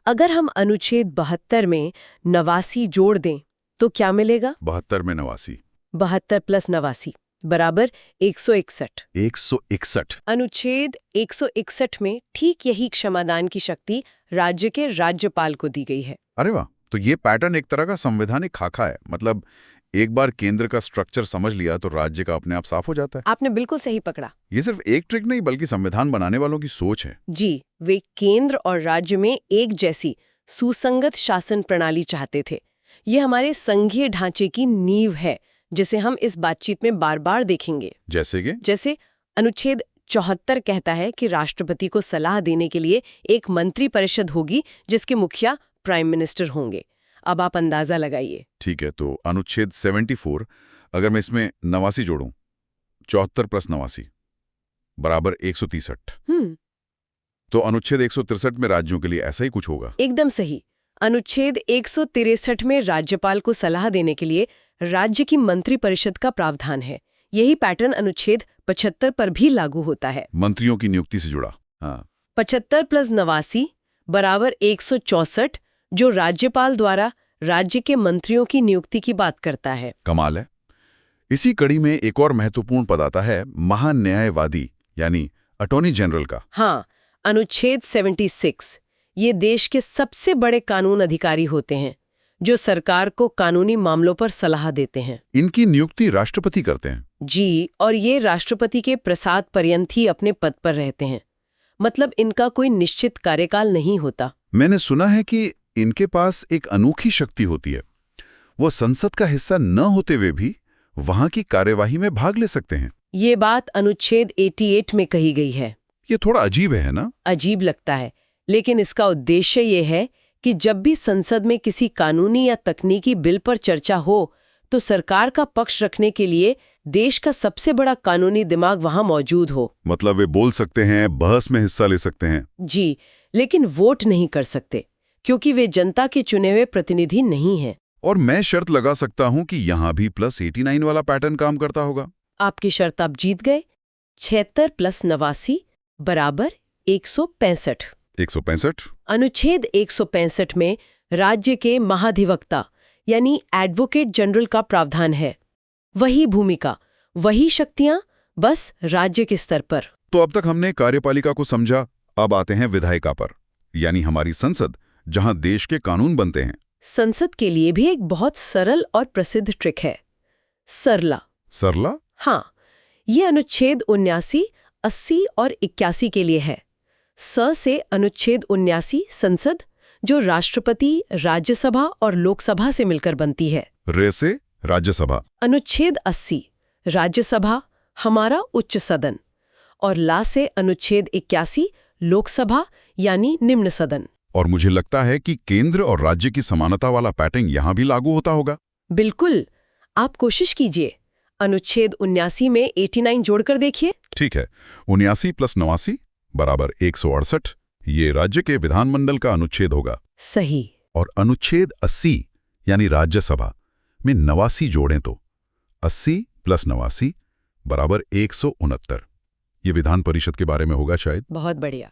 अगर हम अनुच्छेद 72 में 89 जोड़ दें तो क्या मिलेगा? 72 में 89। 72 प्लस 89 बराबर 161। 161। अनुच्छेद 161 में ठीक यही क्षमादान की शक्ति राज्य के राज्यपाल को दी गई है। अरे वाह, तो ये पैटर्न एक तरह का संवैधानिक खाका है। मतलब एक बार केंद्र का स्ट्रक्चर समझ लिया तो राज्य का अपने आप साफ हो जाता है। आपने बिल्कुल सही पकड़ा। ये सिर्फ एक ट्रिक नहीं बल्कि संविधान बनाने वालों की सोच है। जी, वे केंद्र और राज्य में एक जैसी सुसंगत शासन प्रणाली चाहते थे। ये हमारे संघीय ढांचे की नींव है, जिसे हम इस बातचीत में बार बार देखेंगे। जैसे अनुच्छेद 74 कहता है कि राष्ट्रपति को सलाह देने के लिए एक मंत्रिपरिषद होगी जिसके मुखिया प्राइम मिनिस्टर होंगे। अब आप अंदाजा लगाइए। ठीक है, तो अनुच्छेद 74 अगर मैं इसमें 89 जोड़ूं, 74 प्लस 89 बराबर 163। तो अनुच्छेद 163 में राज्यों के लिए ऐसा ही कुछ होगा। एकदम सही। अनुच्छेद 163 में राज्यपाल को सलाह देने के लिए राज्य की मंत्रिपरिषद का प्रावधान है। यही पैटर्न अनुच्छेद 75 पर भी लागू होता है। मंत्रियों की नियुक्ति से जुड़ा। हाँ। 75 प्लस 89 बराबर 164 जो राज्यपाल द्वारा राज्य के मंत्रियों की नियुक्ति की बात करता है। कमाल है। इसी कड़ी में एक और महत्वपूर्ण पद आता है महान्यायवादी यानी अटॉर्नी जनरल का। हाँ, अनुच्छेद 76 ये देश के सबसे बड़े कानून अधिकारी होते हैं जो सरकार को कानूनी मामलों पर सलाह देते हैं। इनकी नियुक्ति राष्ट्रपति करते हैं। जी, और ये राष्ट्रपति के प्रसाद पर्यंत ही अपने पद पर रहते हैं। मतलब इनका कोई निश्चित कार्यकाल नहीं होता। मैंने सुना है कि इनके पास एक अनोखी शक्ति होती है। वो संसद का हिस्सा न होते हुए भी वहां की कार्यवाही में भाग ले सकते हैं। ये बात अनुच्छेद 88 में कही गई है। ये थोड़ा अजीब है ना? अजीब लगता है, लेकिन इसका उद्देश्य ये है कि जब भी संसद में किसी कानूनी या तकनीकी बिल पर चर्चा हो तो सरकार का पक्ष रखने के लिए देश का सबसे बड़ा कानूनी दिमाग वहां मौजूद हो। मतलब वे बोल सकते हैं, बहस में हिस्सा ले सकते हैं। जी, लेकिन वोट नहीं कर सकते क्योंकि वे जनता के चुने हुए प्रतिनिधि नहीं हैं। और मैं शर्त लगा सकता हूं कि यहां भी प्लस 89 वाला पैटर्न काम करता होगा। आपकी शर्त आप जीत गए। 76 प्लस 89 बराबर 165। 165। अनुच्छेद 165 में राज्य के महाधिवक्ता यानी एडवोकेट जनरल का प्रावधान है। वही भूमिका, वही शक्तियां, बस राज्य के स्तर पर। तो अब तक हमने कार्यपालिका को समझा, अब आते हैं विधायिका पर, यानी हमारी संसद, जहां देश के कानून बनते हैं। संसद के लिए भी एक बहुत सरल और प्रसिद्ध ट्रिक है, सरला। सरला? हाँ, ये अनुच्छेद 79, 80 और 81 के लिए है। स से अनुच्छेद 79 संसद जो राष्ट्रपति, राज्यसभा और लोकसभा से मिलकर बनती है। रे से राज्यसभा। अनुच्छेद 80 राज्यसभा हमारा उच्च सदन और ला से अनुच्छेद 81 लोकसभा यानी निम्न सदन। और मुझे लगता है कि केंद्र और राज्य की समानता वाला पैटर्न यहां भी लागू होता होगा। बिल्कुल, आप कोशिश कीजिए। अनुच्छेद 79 में 89 जोड़कर देखिए। ठीक है, 79 प्लस 89 बराबर 168। ये राज्य के विधानमंडल का अनुच्छेद होगा। सही। और अनुच्छेद 80 यानी राज्यसभा में 89 जोड़ें तो 80 + 89 बराबर 169। ये विधान परिषद के बारे में होगा शायद। बहुत बढ़िया।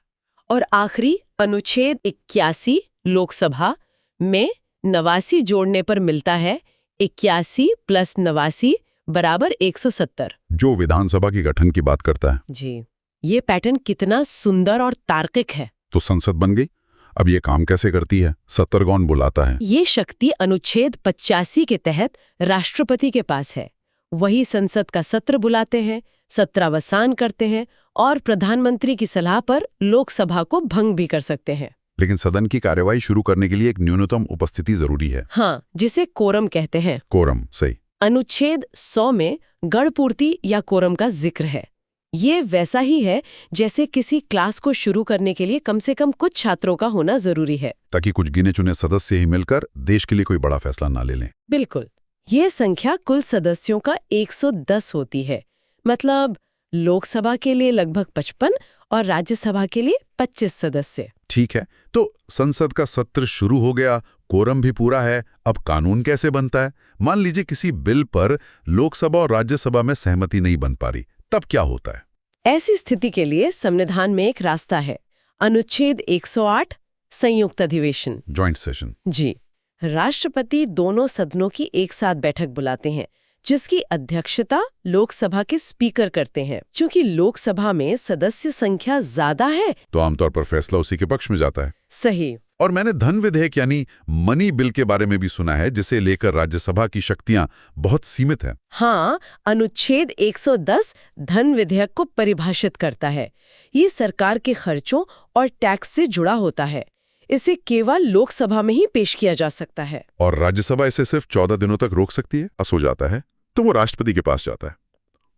और आखिरी अनुच्छेद 81 लोकसभा में 89 जोड़ने पर मिलता है 81 + 89 बराबर 170, जो विधानसभा की गठन की बात करता है। जी, ये पैटर्न कितना सुंदर और तार्किक है। तो संसद बन गई। अब ये काम कैसे करती है? सत्तर कौन बुलाता है? ये शक्ति अनुच्छेद 85 के तहत राष्ट्रपति के पास है। वही संसद का सत्र बुलाते हैं, सत्रावसान करते हैं और प्रधानमंत्री की सलाह पर लोकसभा को भंग भी कर सकते हैं। लेकिन सदन की कार्यवाही शुरू करने के लिए एक न्यूनतम उपस्थिति जरूरी है। हाँ, जिसे कोरम कहते हैं। कोरम, सही। अनुच्छेद 100 में गणपूर्ति या कोरम का जिक्र है। ये वैसा ही है जैसे किसी क्लास को शुरू करने के लिए कम से कम कुछ छात्रों का होना जरूरी है, ताकि कुछ गिने चुने सदस्य ही मिलकर देश के लिए कोई बड़ा फैसला ना ले लें। बिल्कुल। ये संख्या कुल सदस्यों का 110 होती है। मतलब लोकसभा के लिए लगभग 55 और राज्यसभा के लिए 25 सदस्य। ठीक है, तो संसद का सत्र शुरू हो गया, कोरम भी पूरा है। अब कानून कैसे बनता है? मान लीजिए किसी बिल पर लोकसभा और राज्यसभा में सहमति नहीं बन पा रही, तब क्या होता है? ऐसी स्थिति के लिए संविधान में एक रास्ता है। अनुच्छेद 108 संयुक्त अधिवेशन, जॉइंट सेशन। जी, राष्ट्रपति दोनों सदनों की एक साथ बैठक बुलाते हैं, जिसकी अध्यक्षता लोकसभा के स्पीकर करते हैं। क्योंकि लोकसभा में सदस्य संख्या ज्यादा है, तो आमतौर पर फैसला उसी के पक्ष में जाता है। सही। और मैंने धन विधेयक यानी मनी बिल के बारे में भी सुना है, जिसे लेकर राज्यसभा की शक्तियां बहुत सीमित हैं। हाँ, अनुच्छेद 110 धन विधेयक को परिभाषित करता है। ये सरकार के खर्चों और टैक्स से जुड़ा होता है। इसे केवल लोकसभा में ही पेश किया जा सकता है। और राज्यसभा इसे सिर्फ 14 दिनों तक रोक सकती है। पास हो जाता है तो वो राष्ट्रपति के पास जाता है।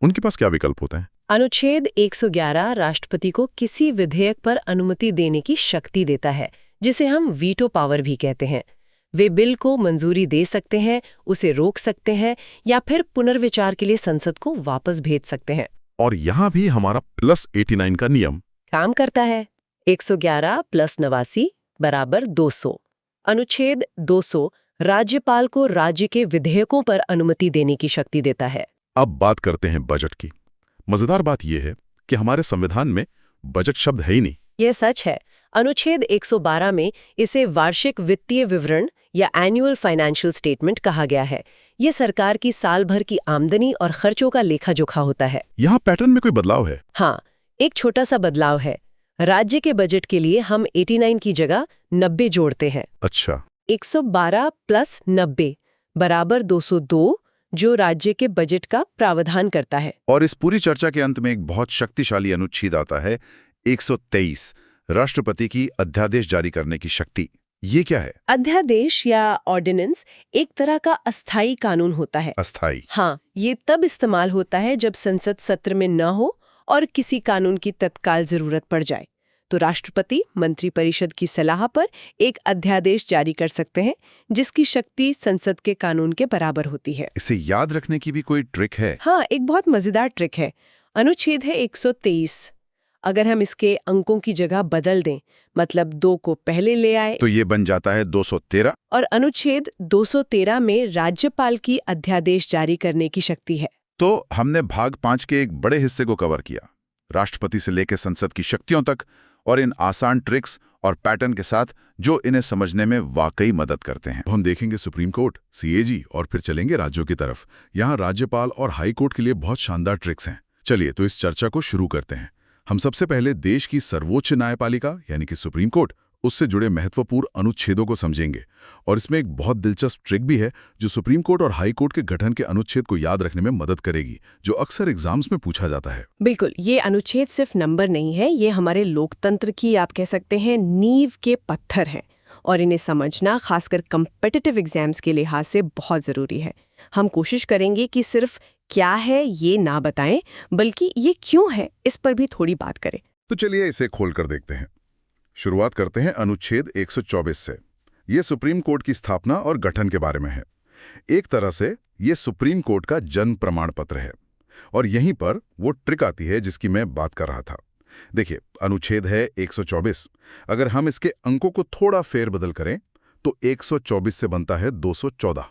उनके पास क्या विकल्प होते हैं? अनुच्छेद 111 राष्ट्रपति को किसी विधेयक पर अनुमति देने की शक्ति देता है, जिसे हम वीटो पावर भी कहते हैं। वे बिल को मंजूरी दे सकते हैं, उसे रोक सकते हैं या फिर पुनर्विचार के लिए संसद को वापस भेज सकते हैं। और यहाँ भी हमारा +89 का नियम काम करता है। 111 + 89 बराबर 200। अनुच्छेद 200 राज्यपाल को राज्य के विधेयकों पर अनुमति देने की शक्ति देता है। अब बात करते हैं बजट की। मजेदार बात यह है कि हमारे संविधान में बजट शब्द है ही नहीं। यह सच है। अनुच्छेद 112 में इसे वार्षिक वित्तीय विवरण या एनुअल फाइनेंशियल स्टेटमेंट कहा गया है। ये सरकार की साल भर की आमदनी और खर्चों का लेखा जोखा होता है। यहाँ पैटर्न में कोई बदलाव है? हाँ, एक छोटा सा बदलाव है। राज्य के बजट के लिए हम 89 की जगह 90 जोड़ते हैं। अच्छा। 112 + 90 बराबर 202, जो राज्य के बजट का प्रावधान करता है। और इस पूरी चर्चा के अंत में एक बहुत शक्तिशाली अनुच्छेद आता है, 123, राष्ट्रपति की अध्यादेश जारी करने की शक्ति। ये क्या है? अध्यादेश या ऑर्डिनेंस एक तरह का अस्थायी कानून होता है। अस्थायी? हाँ, ये तब इस्तेमाल होता है जब संसद सत्र में न हो और किसी कानून की तत्काल जरूरत पड़ जाए, तो राष्ट्रपति मंत्रिपरिषद की सलाह पर एक अध्यादेश जारी कर सकते हैं, जिसकी शक्ति संसद के कानून के बराबर होती है। इसे याद रखने की भी कोई ट्रिक है? हाँ, एक बहुत मजेदार ट्रिक है। अनुच्छेद है 123। अगर हम इसके अंकों की जगह बदल दें, मतलब 2 को पहले ले आए, तो ये बन जाता है 213। और अनुच्छेद 213 में राज्यपाल की अध्यादेश जारी करने की शक्ति है। तो हमने भाग 5 के एक बड़े हिस्से को कवर किया, राष्ट्रपति से लेकर संसद की शक्तियों तक, और इन आसान ट्रिक्स और पैटर्न के साथ जो इन्हें समझने में वाकई मदद करते हैं। हम देखेंगे सुप्रीम कोर्ट, सीएजी और फिर चलेंगे राज्यों की तरफ। यहाँ राज्यपाल और हाई कोर्ट के लिए बहुत शानदार ट्रिक्स हैं। चलिए तो इस चर्चा को शुरू करते हैं। हम सबसे पहले देश की सर्वोच्च न्यायपालिका यानी कि सुप्रीम कोर्ट, उससे जुड़े महत्वपूर्ण अनुच्छेदों को समझेंगे। और इसमें एक बहुत दिलचस्प ट्रिक भी है जो सुप्रीम कोर्ट और हाई कोर्ट के गठन के अनुच्छेद को याद रखने में मदद करेगी, जो अक्सर एग्जाम्स में पूछा जाता है। बिल्कुल, ये अनुच्छेद सिर्फ नंबर नहीं है, ये हमारे लोकतंत्र की, आप कह सकते हैं, नींव के पत्थर हैं। और इन्हें समझना खासकर कम्पिटिटिव एग्जाम्स के लिहाज से बहुत ज़रूरी है। हम कोशिश करेंगे कि सिर्फ क्या है ये ना बताएं, बल्कि ये क्यों है इस पर भी थोड़ी बात करें। तो चलिए इसे खोल कर देखते हैं। शुरुआत करते हैं अनुच्छेद 124 से। ये सुप्रीम कोर्ट की स्थापना और गठन के बारे में है। एक तरह से ये सुप्रीम कोर्ट का जन्म प्रमाण पत्र है। और यहीं पर वो ट्रिक आती है जिसकी मैं बात कर रहा था। देखिए, अनुच्छेद है 124। अगर हम इसके अंकों को थोड़ा फेरबदल करें तो 124 से बनता है 214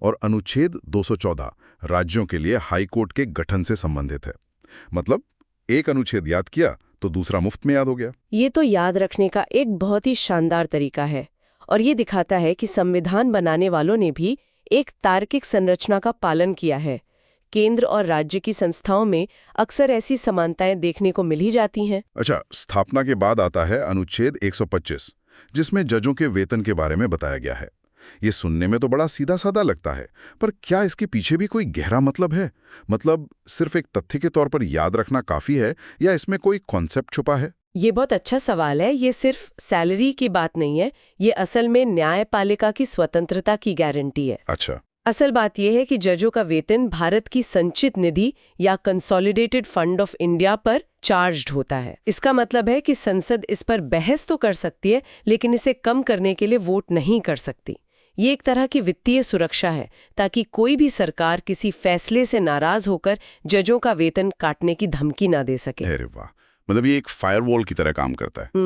और अनुच्छेद 214 राज्यों के लिए हाई कोर्ट के गठन से संबंधित है। मतलब एक अनुच्छेद याद किया तो दूसरा मुफ्त में याद हो गया। ये तो याद रखने का एक बहुत ही शानदार तरीका है और ये दिखाता है कि संविधान बनाने वालों ने भी एक तार्किक संरचना का पालन किया है। केंद्र और राज्य की संस्थाओं में अक्सर ऐसी समानताएं देखने को मिल ही जाती हैं। अच्छा, स्थापना के बाद आता है अनुच्छेद 125, जिसमें जजों के वेतन के बारे में बताया गया है। ये सुनने में तो बड़ा सीधा साधा लगता है, पर क्या इसके पीछे भी कोई गहरा मतलब है? मतलब सिर्फ एक तथ्य के तौर पर याद रखना काफी है या इसमें कोई कॉन्सेप्ट छुपा है? ये बहुत अच्छा सवाल है। ये सिर्फ सैलरी की बात नहीं है, ये असल में न्यायपालिका की स्वतंत्रता की गारंटी है। अच्छा। असल बात यह है कि जजों का वेतन भारत की संचित निधि या कंसोलिडेटेड फंड ऑफ इंडिया पर चार्ज्ड होता है। इसका मतलब है कि संसद इस पर बहस तो कर सकती है, लेकिन इसे कम करने के लिए वोट नहीं कर सकती। ये एक तरह की वित्तीय सुरक्षा है, ताकि कोई भी सरकार किसी फैसले से नाराज होकर जजों का वेतन काटने की धमकी ना दे सके। अरे वाह, मतलब ये एक फायरवॉल की तरह काम करता है।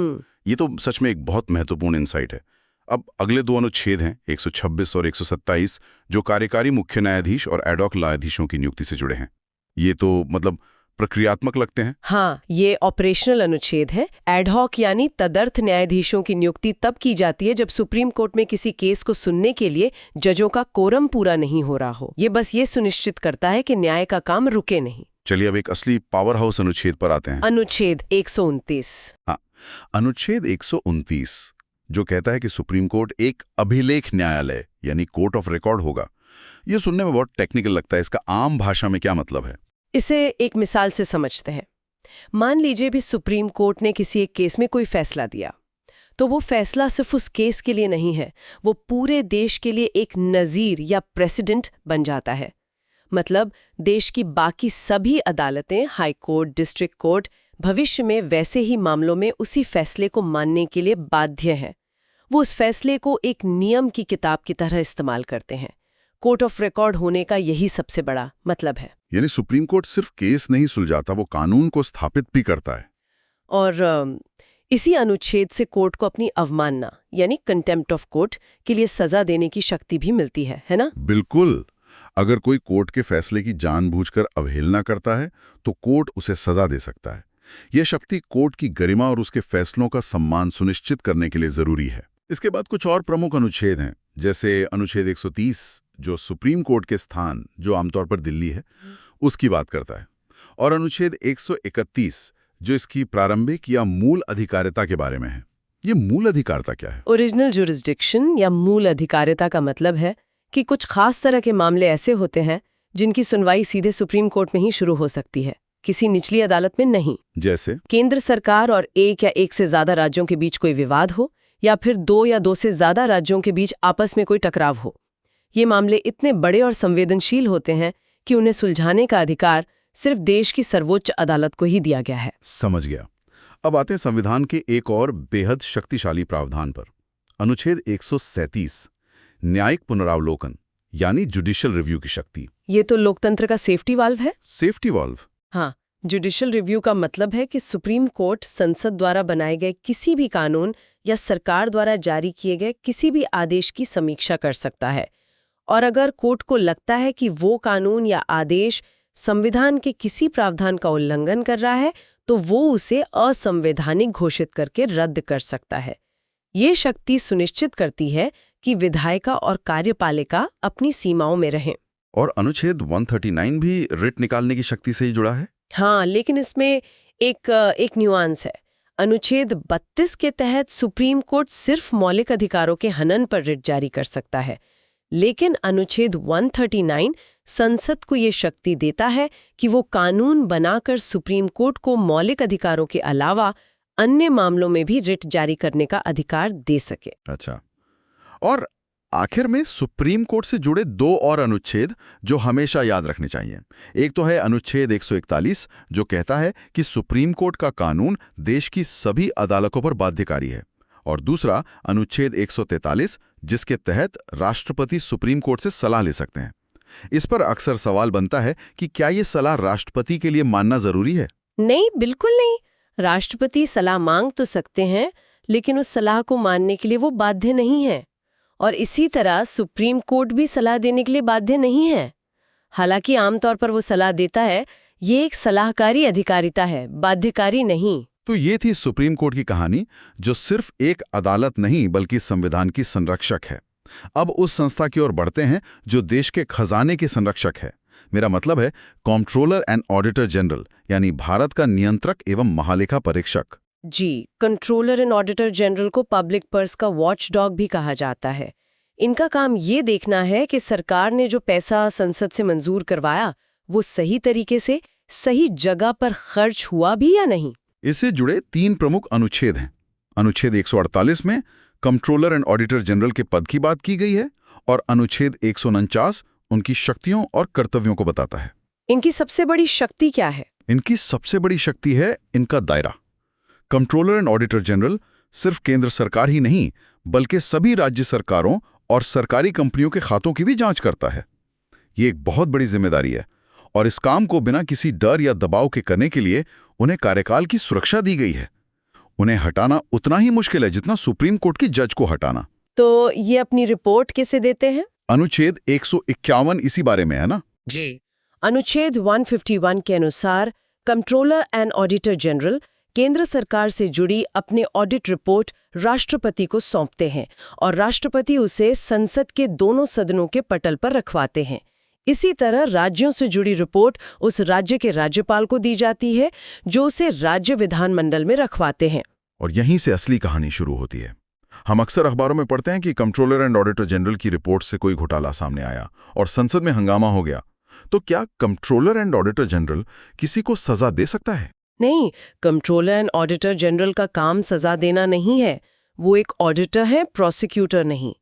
ये तो सच में एक बहुत महत्वपूर्ण इंसाइट है। अब अगले दो अनुच्छेद हैं 126 और 127, जो कार्यकारी मुख्य न्यायाधीश और एडॉक न्यायाधीशों की नियुक्ति से जुड़े हैं। ये तो मतलब प्रक्रियात्मक लगते हैं। हाँ, ये ऑपरेशनल अनुच्छेद है। एडहॉक यानी तदर्थ न्यायाधीशों की नियुक्ति तब की जाती है जब सुप्रीम कोर्ट में किसी केस को सुनने के लिए जजों का कोरम पूरा नहीं हो रहा हो। ये बस ये सुनिश्चित करता है कि न्याय का काम रुके नहीं। चलिए अब एक असली पावर हाउस अनुच्छेद पर आते हैं। अनुच्छेद 129। हाँ, अनुच्छेद 129 जो कहता है कि सुप्रीम कोर्ट एक अभिलेख न्यायालय यानी कोर्ट ऑफ रिकॉर्ड होगा। ये सुनने में बहुत टेक्निकल लगता है, इसका आम भाषा में क्या मतलब है? इसे एक मिसाल से समझते हैं। मान लीजिए भी सुप्रीम कोर्ट ने किसी एक केस में कोई फैसला दिया, तो वो फैसला सिर्फ उस केस के लिए नहीं है, वो पूरे देश के लिए एक नज़ीर या प्रेसिडेंट बन जाता है। मतलब देश की बाकी सभी अदालतें, हाई कोर्ट, डिस्ट्रिक्ट कोर्ट, भविष्य में वैसे ही मामलों में उसी फैसले को मानने के लिए बाध्य हैं। वो उस फैसले को एक नियम की किताब की तरह इस्तेमाल करते हैं। कोर्ट ऑफ रिकॉर्ड होने का यही सबसे बड़ा मतलब है। यानी सुप्रीम कोर्ट सिर्फ केस नहीं सुलझाता, वो कानून को स्थापित भी करता है। और इसी अनुच्छेद से कोर्ट को अपनी अवमानना यानी कंटेम्प्ट ऑफ कोर्ट के लिए सजा देने की शक्ति भी मिलती है ना? बिल्कुल। अगर कोई कोर्ट के फैसले की जानबूझकर अवहेलना करता है तो कोर्ट उसे सजा दे सकता है। यह शक्ति कोर्ट की गरिमा और उसके फैसलों का सम्मान सुनिश्चित करने के लिए जरूरी है। इसके बाद कुछ और प्रमुख अनुच्छेद हैं, जैसे अनुच्छेद 130 जो सुप्रीम कोर्ट के स्थान, जो आमतौर पर दिल्ली है, उसकी बात करता है, और अनुच्छेद 131 जो इसकी प्रारंभिक या मूल अधिकारिता के बारे में है। ये मूल अधिकारिता क्या है? ओरिजिनल जुरिस्डिक्शन या मूल अधिकारिता का मतलब है कि कुछ खास तरह के मामले ऐसे होते हैं जिनकी सुनवाई सीधे सुप्रीम कोर्ट में ही शुरू हो सकती है, किसी निचली अदालत में नहीं। जैसे केंद्र सरकार और एक या एक से ज्यादा राज्यों के बीच कोई विवाद हो, या फिर 2 या 2 से ज्यादा राज्यों के बीच आपस में कोई टकराव हो। ये मामले इतने बड़े और संवेदनशील होते हैं कि उन्हें सुलझाने का अधिकार सिर्फ देश की सर्वोच्च अदालत को ही दिया गया है। समझ गया। अब आते हैं संविधान के एक और बेहद शक्तिशाली प्रावधान पर। अनुच्छेद 137 न्यायिक पुनरावलोकन यानी जुडिशियल रिव्यू की शक्ति। ये तो लोकतंत्र का सेफ्टी वाल्व है। Safety valve? हाँ, जुडिशियल रिव्यू का मतलब है कि सुप्रीम कोर्ट संसद द्वारा बनाए गए किसी भी कानून या सरकार द्वारा जारी किए गए किसी भी आदेश की समीक्षा कर सकता है, और अगर कोर्ट को लगता है कि वो कानून या आदेश संविधान के किसी प्रावधान का उल्लंघन कर रहा है, तो वो उसे असंवैधानिक घोषित करके रद्द कर सकता है। ये शक्ति सुनिश्चित करती है कि विधायिका और कार्यपालिका अपनी सीमाओं में रहें। और अनुच्छेद 139 भी रिट निकालने की शक्ति से ही जुड़ा है? हाँ, लेकिन इसमें एक न्यूआंस है। अनुच्छेद 32 के तहत सुप्रीम कोर्ट सिर्फ मौलिक अधिकारों के हनन पर रिट जारी कर सकता है, लेकिन अनुच्छेद 139 संसद को ये शक्ति देता है कि वो कानून बनाकर सुप्रीम कोर्ट को मौलिक अधिकारों के अलावा अन्य मामलों में भी रिट जारी करने का अधिकार दे सके। अच्छा, और आखिर में सुप्रीम कोर्ट से जुड़े 2 और अनुच्छेद जो हमेशा याद रखने चाहिए। एक तो है अनुच्छेद 141 जो कहता है कि सुप्रीम कोर्ट का कानून देश की सभी अदालतों पर बाध्यकारी है, और दूसरा अनुच्छेद 143 जिसके तहत राष्ट्रपति सुप्रीम कोर्ट से सलाह ले सकते हैं। इस पर अक्सर सवाल बनता है कि क्या ये सलाह राष्ट्रपति के लिए मानना जरूरी है? नहीं, बिल्कुल नहीं। राष्ट्रपति सलाह मांग तो सकते हैं, लेकिन उस सलाह को मानने के लिए वो बाध्य नहीं है। और इसी तरह सुप्रीम कोर्ट भी सलाह देने के लिए बाध्य नहीं है। हालांकि आमतौर पर वो सलाह देता है, ये एक सलाहकारी अधिकारिता है, बाध्यकारी नहीं। तो ये थी सुप्रीम कोर्ट की कहानी, जो सिर्फ एक अदालत नहीं बल्कि संविधान की संरक्षक है। अब उस संस्था की ओर बढ़ते हैं जो देश के खजाने की संरक्षक है। मेरा मतलब है कंट्रोलर एंड ऑडिटर जनरल, यानी भारत का नियंत्रक एवं महालेखा परीक्षक। जी, कंट्रोलर एंड ऑडिटर जनरल को पब्लिक पर्स का वॉचडॉग भी कहा जाता है। इनका काम ये देखना है कि सरकार ने जो पैसा संसद से मंजूर करवाया वो सही तरीके से सही जगह पर खर्च हुआ भी या नहीं। इससे जुड़े 3 प्रमुख अनुच्छेद हैं। अनुच्छेद 148 में कंट्रोलर एंड ऑडिटर जनरल के पद की बात की गई है और अनुच्छेद 149 उनकी शक्तियों और कर्तव्यों को बताता है। इनकी सबसे बड़ी शक्ति क्या है? इनकी सबसे बड़ी शक्ति है इनका दायरा। कंट्रोलर एंड ऑडिटर जनरल सिर्फ केंद्र सरकार ही नहीं बल्कि सभी राज्य सरकारों और सरकारी कंपनियों के खातों की भी जांच करता है। ये एक बहुत बड़ी जिम्मेदारी है और इस काम को बिना किसी डर या दबाव के करने के लिए उन्हें कार्यकाल की सुरक्षा दी गई है। उन्हें हटाना उतना ही मुश्किल है जितना सुप्रीम कोर्ट की जज को हटाना। तो ये अपनी रिपोर्ट किसे देते हैं? अनुच्छेद 151 इसी बारे में है ना जी। अनुच्छेद 151 के अनुसार कंट्रोलर एंड ऑडिटर जनरल केंद्र सरकार से जुड़ी अपने ऑडिट रिपोर्ट राष्ट्रपति को सौंपते हैं और राष्ट्रपति उसे संसद के दोनों सदनों के पटल पर रखवाते हैं। इसी तरह राज्यों से जुड़ी रिपोर्ट उस राज्य के राज्यपाल को दी जाती है, जो उसे राज्य विधानमंडल में रखवाते हैं। और यहीं से असली कहानी शुरू होती है। हम अक्सर अखबारों में पढ़ते हैं कि कंट्रोलर एंड ऑडिटर जनरल की रिपोर्ट से कोई घोटाला सामने आया और संसद में हंगामा हो गया। तो क्या कंट्रोलर एंड ऑडिटर जनरल किसी को सजा दे सकता है? नहीं, कंट्रोलर एंड ऑडिटर जनरल का काम सजा देना नहीं है। वो एक ऑडिटर है, प्रोसिक्यूटर नहीं।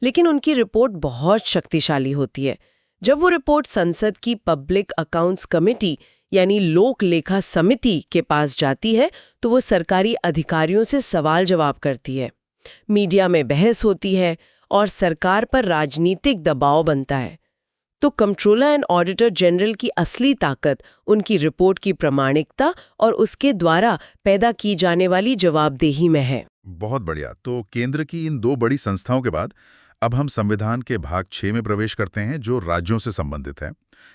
लेकिन उनकी रिपोर्ट बहुत शक्तिशाली होती है। जब वो रिपोर्ट संसद की पब्लिक अकाउंट्स कमेटी यानी लोक लेखा समिति के पास जाती है तो वो सरकारी अधिकारियों से सवाल जवाब करती है, मीडिया में बहस होती है और सरकार पर राजनीतिक दबाव बनता है। तो कंट्रोलर एंड ऑडिटर जनरल की असली ताकत उनकी रिपोर्ट की प्रामाणिकता और उसके द्वारा पैदा की जाने वाली जवाबदेही में है। बहुत बढ़िया। तो केंद्र की इन 2 बड़ी संस्थाओं के बाद अब हम संविधान के भाग 6 में प्रवेश करते हैं, जो राज्यों से संबंधित है।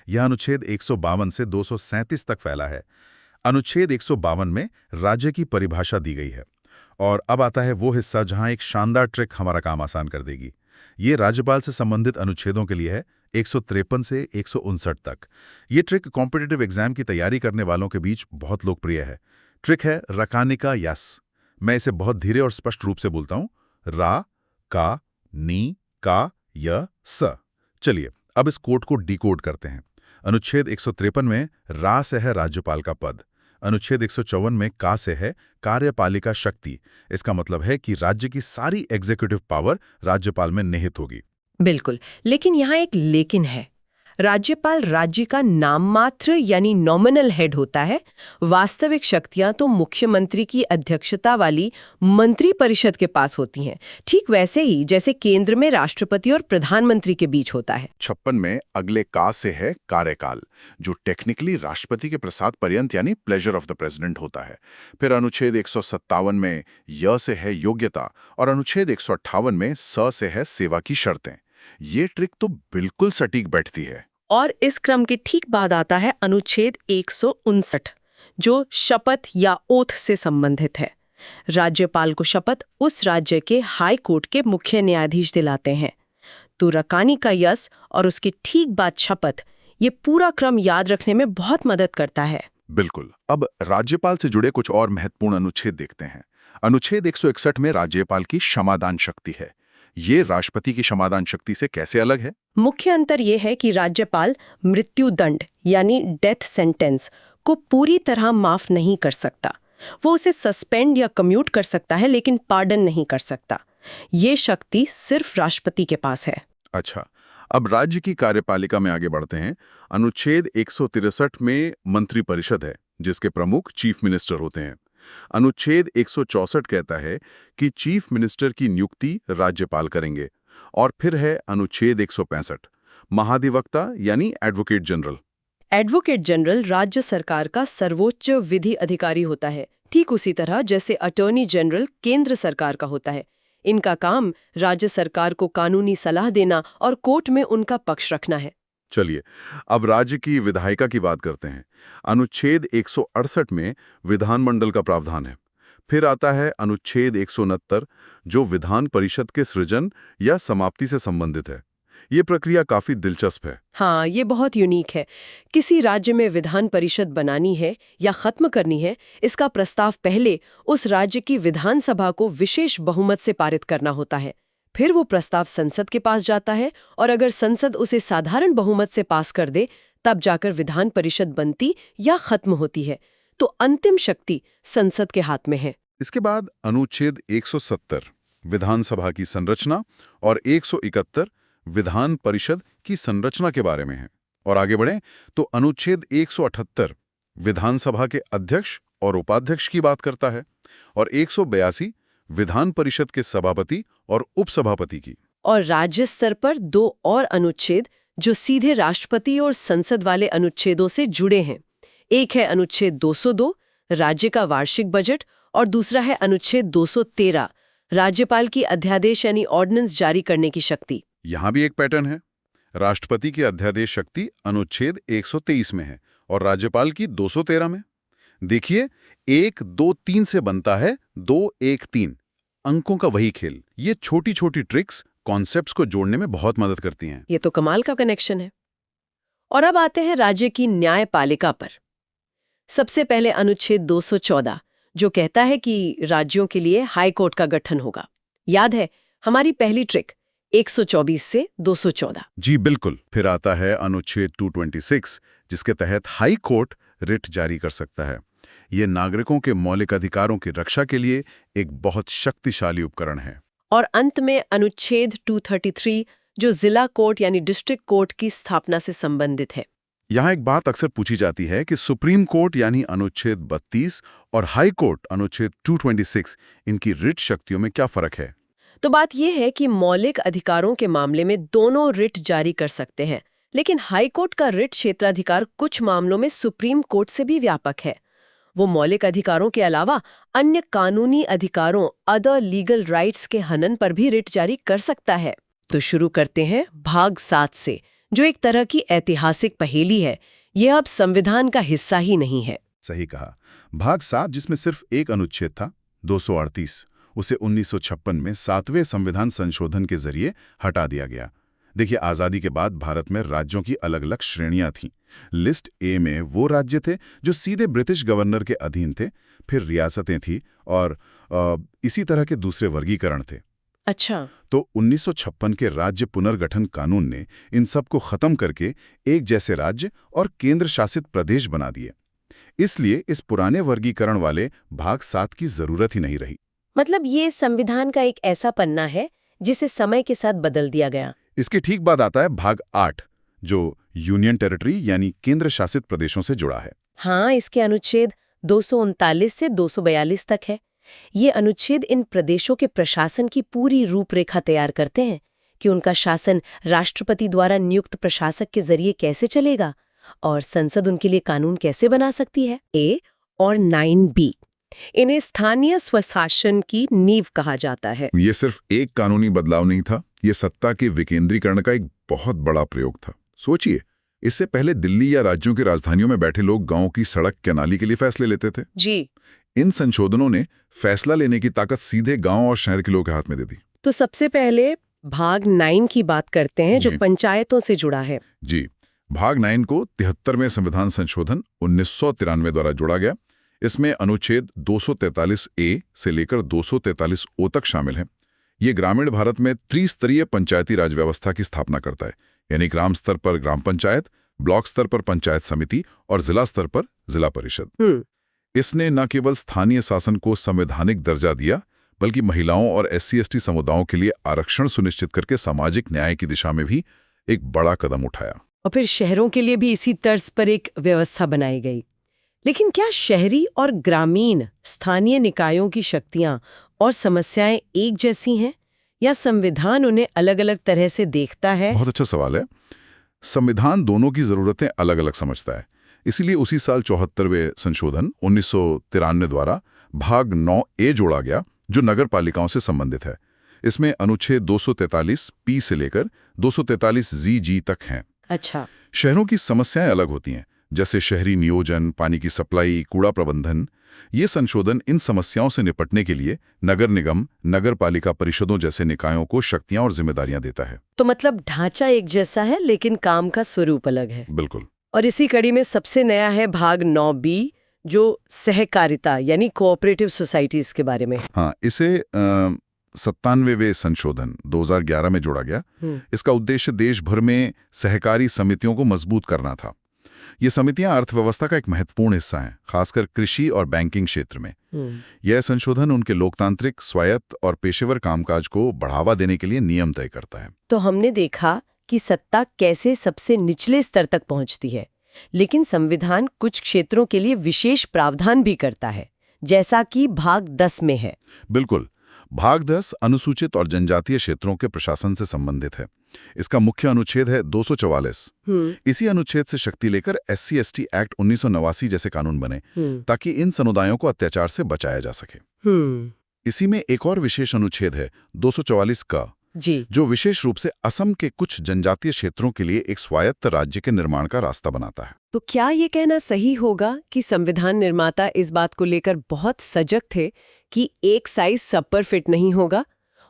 यह अनुच्छेद 152 से 237 तक फैला है। अनुच्छेद 152 में राज्य की परिभाषा दी गई है और अब आता है वो हिस्सा जहां एक शानदार ट्रिक हमारा काम आसान कर देगी। ये राज्यपाल से संबंधित अनुच्छेदों के लिए है, 153 से 159 तक। ये ट्रिक कॉम्पिटिटिव एग्जाम की तैयारी करने वालों के बीच बहुत लोकप्रिय है। ट्रिक है रकानिका यस। मैं इसे बहुत धीरे और स्पष्ट रूप से बोलता हूं, रा का नी का य स। चलिए अब इस कोड को डिकोड करते हैं। अनुच्छेद 153 में रा से है राज्यपाल का पद। अनुच्छेद 154 में का से है कार्यपालिका शक्ति। इसका मतलब है कि राज्य की सारी एग्जीक्यूटिव पावर राज्यपाल में निहित होगी। बिल्कुल, लेकिन यहाँ एक लेकिन है। राज्यपाल राज्य का नाम मात्र यानी नॉमिनल हेड होता है। वास्तविक शक्तियां तो मुख्यमंत्री की अध्यक्षता वाली मंत्री परिषद के पास होती हैं, ठीक वैसे ही जैसे केंद्र में राष्ट्रपति और प्रधानमंत्री के बीच होता है। 56 में अगले का से है कार्यकाल, जो टेक्निकली राष्ट्रपति के प्रसाद पर्यंत यानी प्लेजर ऑफ द प्रेसिडेंट होता है। फिर अनुच्छेद 157 में य से है योग्यता और अनुच्छेद 158 में स से है सेवा की शर्तें। ये ट्रिक तो बिल्कुल सटीक बैठती है। और इस क्रम के ठीक बाद आता है अनुच्छेद 159, जो शपथ या ओथ से संबंधित है। राज्यपाल को शपथ उस राज्य के हाई कोर्ट के मुख्य न्यायाधीश दिलाते हैं। तो रकानी का यस और उसके ठीक बाद शपथ, ये पूरा क्रम याद रखने में बहुत मदद करता है। बिल्कुल। अब राज्यपाल से जुड़े कुछ और महत्वपूर्ण अनुच्छेद देखते हैं। अनुच्छेद 161 में राज्यपाल की क्षमादान शक्ति है। ये राष्ट्रपति की क्षमादान शक्ति से कैसे अलग है? मुख्य अंतर यह है कि राज्यपाल मृत्युदंड यानी डेथ सेंटेंस को पूरी तरह माफ नहीं कर सकता। वो उसे सस्पेंड या कम्यूट कर सकता है, लेकिन पार्डन नहीं कर सकता। ये शक्ति सिर्फ राष्ट्रपति के पास है। अच्छा, अब राज्य की कार्यपालिका में आगे बढ़ते हैं। अनुच्छेद 163 में मंत्री परिषद है, जिसके प्रमुख चीफ मिनिस्टर होते हैं। अनुच्छेद 164 कहता है कि चीफ मिनिस्टर की नियुक्ति राज्यपाल करेंगे। और फिर है अनुच्छेद 165, महाधिवक्ता यानी एडवोकेट जनरल। एडवोकेट जनरल राज्य सरकार का सर्वोच्च विधि अधिकारी होता है, ठीक उसी तरह जैसे अटॉर्नी जनरल केंद्र सरकार का होता है। इनका काम राज्य सरकार को कानूनी सलाह देना और कोर्ट में उनका पक्ष रखना है। चलिए, अब राज्य की विधायिका की बात करते हैं। अनुच्छेद 168 में विधानमंडल का प्रावधान है। फिर आता है अनुच्छेद 169 जो विधान परिषद के सृजन या समाप्ति से संबंधित है। ये प्रक्रिया काफी दिलचस्प है। हाँ, ये बहुत यूनिक है। किसी राज्य में विधान परिषद बनानी है या खत्म करनी है, इसका प्रस्ताव पहले उस राज्य की विधानसभा को विशेष बहुमत से पारित करना होता है। फिर वो प्रस्ताव संसद के पास जाता है और अगर संसद उसे साधारण बहुमत से पास कर दे, तब जाकर विधान परिषद बनती या खत्म होती है। तो अंतिम शक्ति संसद के हाथ में है। इसके बाद अनुच्छेद 170 विधानसभा की संरचना और 171 विधान परिषद की संरचना के बारे में है। और आगे बढ़ें तो अनुच्छेद 178 विधानसभा के अध्यक्ष और उपाध्यक्ष की बात करता है और 182 विधान परिषद के सभापति और उपसभापति की। और राज्य स्तर पर 2 और अनुच्छेद जो सीधे राष्ट्रपति और संसद वाले अनुच्छेदों से जुड़े हैं। एक है अनुच्छेद 202 राज्य का वार्षिक बजट और दूसरा है अनुच्छेद 213 राज्यपाल की अध्यादेश यानी ऑर्डिनेंस जारी करने की शक्ति। यहाँ भी एक पैटर्न है। राष्ट्रपति की अध्यादेश शक्ति अनुच्छेद 123 में है और राज्यपाल की 213 में। देखिए, 1, 2, 3 से बनता है 2, 1, 3 अंकों का वही खेल। ये छोटी छोटी ट्रिक्स कॉन्सेप्ट्स को जोड़ने में बहुत मदद करती हैं। ये तो कमाल का कनेक्शन है। और अब आते हैं राज्य की न्यायपालिका पर। सबसे पहले अनुच्छेद 214 जो कहता है कि राज्यों के लिए हाई कोर्ट का गठन होगा। याद है हमारी पहली ट्रिक 124 से 214। जी बिल्कुल। फिर आता है अनुच्छेद 226 जिसके तहत हाई कोर्ट रिट जारी कर सकता है। ये नागरिकों के मौलिक अधिकारों की रक्षा के लिए एक बहुत शक्तिशाली उपकरण है। और अंत में अनुच्छेद 233 जो जिला कोर्ट यानी डिस्ट्रिक्ट कोर्ट की स्थापना से संबंधित है। यहाँ एक बात अक्सर पूछी जाती है कि सुप्रीम कोर्ट यानी अनुच्छेद 32 और हाई कोर्ट अनुच्छेद 226 इनकी रिट शक्तियों में क्या फर्क है? तो बात यह है कि मौलिक अधिकारों के मामले में दोनों रिट जारी कर सकते हैं, लेकिन हाई कोर्ट का रिट क्षेत्राधिकार कुछ मामलों में सुप्रीम कोर्ट से भी व्यापक है। वो मौलिक अधिकारों के अलावा अन्य कानूनी अधिकारों अदर लीगल राइट्स के हनन पर भी रिट जारी कर सकता है। तो शुरू करते हैं भाग 7 से, जो एक तरह की ऐतिहासिक पहेली है। यह अब संविधान का हिस्सा ही नहीं है। सही कहा। भाग 7 जिसमें सिर्फ एक अनुच्छेद था 238, उसे 1956 में 7वें संविधान संशोधन के जरिए हटा दिया गया। देखिए, आज़ादी के बाद भारत में राज्यों की अलग अलग श्रेणियां थीं। लिस्ट ए में वो राज्य थे जो सीधे ब्रिटिश गवर्नर के अधीन थे, फिर रियासतें थी और इसी तरह के दूसरे वर्गीकरण थे। अच्छा। तो 1956 के राज्य पुनर्गठन कानून ने इन सब को खत्म करके एक जैसे राज्य और केंद्र शासित प्रदेश बना दिए। इसलिए इस पुराने वर्गीकरण वाले भाग 7 की जरूरत ही नहीं रही। मतलब ये संविधान का एक ऐसा पन्ना है जिसे समय के साथ बदल दिया गया। इसके ठीक बाद आता है भाग 8 जो यूनियन टेरिटरी यानी केंद्र शासित प्रदेशों से जुड़ा है। हाँ, इसके अनुच्छेद 239 से 242 तक है। ये अनुच्छेद इन प्रदेशों के प्रशासन की पूरी रूपरेखा तैयार करते हैं कि उनका शासन राष्ट्रपति द्वारा नियुक्त प्रशासक के जरिए कैसे चलेगा और संसद उनके लिए कानून कैसे बना सकती है। ए और 9B इन्हें स्थानीय स्वशासन की नींव कहा जाता है। ये सिर्फ एक कानूनी बदलाव नहीं था, ये सत्ता के विकेंद्रीकरण का एक बहुत बड़ा प्रयोग था। सोचिए, इससे पहले दिल्ली या राज्यों की राजधानियों में बैठे लोग गांव की सड़क के नाली के लिए फैसले लेते थे। जी। इन संशोधनों ने फैसला लेने की ताकत सीधे गांव और शहर के लोगों के हाथ में दे दी। तो सबसे पहले भाग 9 की बात करते हैं जो पंचायतों से जुड़ा है। जी, भाग 9 को 73वें संविधान संशोधन 1993 द्वारा जोड़ा गया। इसमें अनुच्छेद 243A से लेकर 243O तक शामिल है। ये ग्रामीण भारत में त्रिस्तरीय पंचायती राज व्यवस्था की स्थापना करता है, यानी ग्राम स्तर पर ग्राम पंचायत, ब्लॉक स्तर पर पंचायत समिति और जिला स्तर पर जिला परिषद। इसने न केवल स्थानीय शासन को संवैधानिक दर्जा दिया, बल्कि महिलाओं और SC/ST समुदायों के लिए आरक्षण सुनिश्चित करके सामाजिक न्याय की दिशा में भी एक बड़ा कदम उठाया। और फिर शहरों के लिए भी इसी तर्ज पर एक व्यवस्था बनाई गई। लेकिन क्या शहरी और ग्रामीण स्थानीय निकायों की शक्तियां और समस्याएं एक जैसी हैं या संविधान उन्हें अलग अलग तरह से देखता है? बहुत अच्छा सवाल है। संविधान दोनों की जरूरतें अलग अलग समझता है। इसीलिए उसी साल 74वें संशोधन 1993 द्वारा भाग 9A जोड़ा गया, जो नगर पालिकाओं से संबंधित है। इसमें अनुच्छेद 243 पी से लेकर 243 जी तक हैं। अच्छा। शहरों की समस्याएं अलग होती हैं, जैसे शहरी नियोजन, पानी की सप्लाई, कूड़ा प्रबंधन। ये संशोधन इन समस्याओं से निपटने के लिए नगर निगम, नगर पालिका परिषदों जैसे निकायों को शक्तियां और जिम्मेदारियां देता है। तो मतलब ढांचा एक जैसा है, लेकिन काम का स्वरूप अलग है। बिल्कुल। और इसी कड़ी में सबसे नया है भाग 9B, जो सहकारिता यानी कोऑपरेटिव सोसाइटीज के बारे में। हाँ, इसे 97वें संशोधन 2011 में जोड़ा गया। इसका उद्देश्य देश भर में सहकारी समितियों को मजबूत करना था। ये समितियां अर्थव्यवस्था का एक महत्वपूर्ण हिस्सा हैं, खासकर कृषि और बैंकिंग क्षेत्र में। यह संशोधन उनके लोकतांत्रिक, स्वायत्त और पेशेवर कामकाज को बढ़ावा देने के लिए नियम तय करता है। तो हमने देखा कि सत्ता कैसे सबसे निचले स्तर तक पहुंचती है, लेकिन संविधान कुछ क्षेत्रों के लिए विशेष प्रावधान भी करता है, जैसा कि भाग 10 में है। बिल्कुल। भाग 10 अनुसूचित और जनजातीय क्षेत्रों के प्रशासन से संबंधित है। इसका मुख्य अनुच्छेद है 244। इसी अनुच्छेद से शक्ति लेकर SC/ST एक्ट 1989 जैसे कानून बने, ताकि इन समुदायों को अत्याचार से बचाया जा सके। इसी में एक और विशेष अनुच्छेद है 244 का, जो विशेष रूप से असम के कुछ जनजातीय क्षेत्रों के लिए एक स्वायत्त राज्य के निर्माण का रास्ता बनाता है। तो क्या ये कहना सही होगा कि संविधान निर्माता इस बात को लेकर बहुत सजग थे कि एक साइज सब पर फिट नहीं होगा,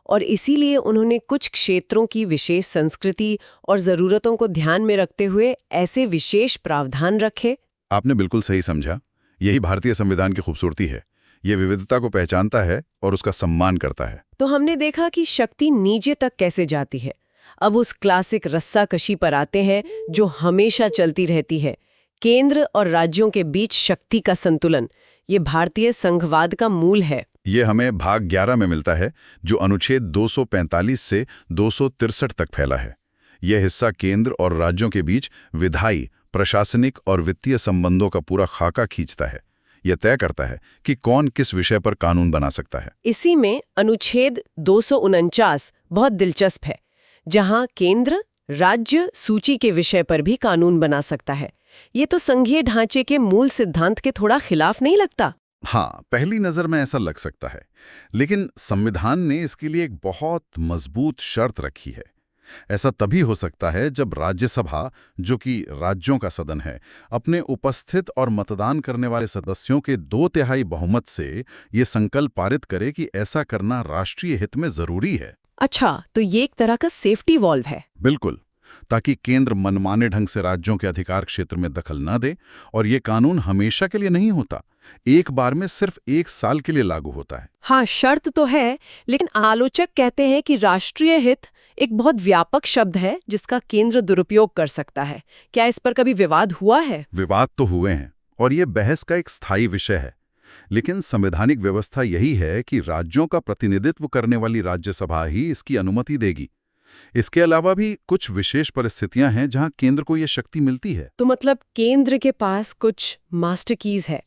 और इसीलिए उन्होंने कुछ क्षेत्रों की विशेष संस्कृति और जरूरतों को ध्यान में रखते हुए ऐसे विशेष प्रावधान रखे? आपने बिल्कुल सही समझा। यही भारतीय संविधान की खूबसूरती है। ये विविधता को पहचानता है और उसका सम्मान करता है। तो हमने देखा कि शक्ति नीचे तक कैसे जाती है। अब उस क्लासिक रस्साकशी पर आते हैं जो हमेशा चलती रहती है, केंद्र और राज्यों के बीच शक्ति का संतुलन। ये भारतीय संघवाद का मूल है। ये हमें भाग 11 में मिलता है, जो अनुच्छेद 245 से 263 तक फैला है। यह हिस्सा केंद्र और राज्यों के बीच विधायी, प्रशासनिक और वित्तीय संबंधों का पूरा खाका खींचता है। यह तय करता है कि कौन किस विषय पर कानून बना सकता है। इसी में अनुच्छेद 249 बहुत दिलचस्प है, जहां केंद्र राज्य सूची के विषय पर भी कानून बना सकता है। ये तो संघीय ढांचे के मूल सिद्धांत के थोड़ा खिलाफ नहीं लगता? हाँ, पहली नजर में ऐसा लग सकता है, लेकिन संविधान ने इसके लिए एक बहुत मजबूत शर्त रखी है। ऐसा तभी हो सकता है जब राज्यसभा, जो कि राज्यों का सदन है, अपने उपस्थित और मतदान करने वाले सदस्यों के 2/3 बहुमत से ये संकल्प पारित करे कि ऐसा करना राष्ट्रीय हित में जरूरी है। अच्छा, तो ये एक तरह का सेफ्टी वॉल्व है। बिल्कुल, ताकि केंद्र मनमाने ढंग से राज्यों के अधिकार क्षेत्र में दखल न दे। और ये कानून हमेशा के लिए नहीं होता, एक बार में सिर्फ 1 साल के लिए लागू होता है। हाँ, शर्त तो है, लेकिन आलोचक कहते हैं कि राष्ट्रीय हित एक बहुत व्यापक शब्द है जिसका केंद्र दुरुपयोग कर सकता है। क्या इस पर कभी विवाद हुआ है? विवाद तो हुए हैं, और ये बहस का एक स्थायी विषय है। लेकिन संवैधानिक व्यवस्था यही है कि राज्यों का प्रतिनिधित्व करने वाली राज्यसभा ही इसकी अनुमति देगी। इसके अलावा भी कुछ विशेष परिस्थितियां हैं जहां केंद्र को यह शक्ति मिलती है। तो मतलब केंद्र के पास कुछ मास्टर कीज है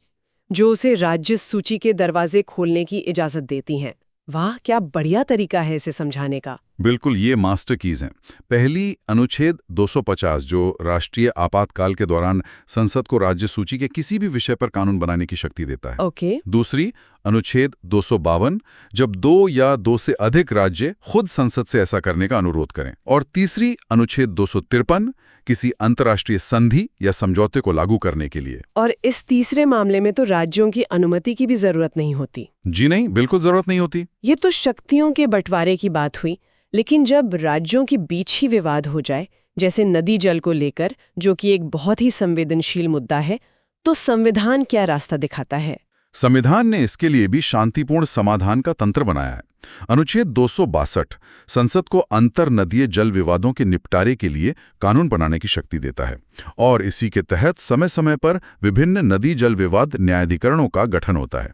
जो उसे राज्य सूची के दरवाजे खोलने की इजाजत देती हैं। वाह, क्या बढ़िया तरीका है इसे समझाने का। बिल्कुल, ये मास्टर कीज हैं। पहली अनुच्छेद 250, जो राष्ट्रीय आपातकाल के दौरान संसद को राज्य सूची के किसी भी विषय पर कानून बनाने की शक्ति देता है। ओके। दूसरी अनुच्छेद 252, जब 2 या 2 से अधिक राज्य खुद संसद से ऐसा करने का अनुरोध करें। और तीसरी अनुच्छेद 253, किसी अंतर्राष्ट्रीय संधि या समझौते को लागू करने के लिए। और इस तीसरे मामले में तो राज्यों की अनुमति की भी जरूरत नहीं होती। जी नहीं, बिल्कुल जरूरत नहीं होती। ये तो शक्तियों के बंटवारे की बात हुई, लेकिन जब राज्यों के बीच ही विवाद हो जाए, जैसे नदी जल को लेकर, जो कि एक बहुत ही संवेदनशील मुद्दा है, तो संविधान क्या रास्ता दिखाता है? संविधान ने इसके लिए भी शांतिपूर्ण समाधान का तंत्र बनाया है। अनुच्छेद 262 संसद को अंतर नदीय जल विवादों के निपटारे के लिए कानून बनाने की शक्ति देता है, और इसी के तहत समय समय पर विभिन्न नदी जल विवाद न्यायाधिकरणों का गठन होता है।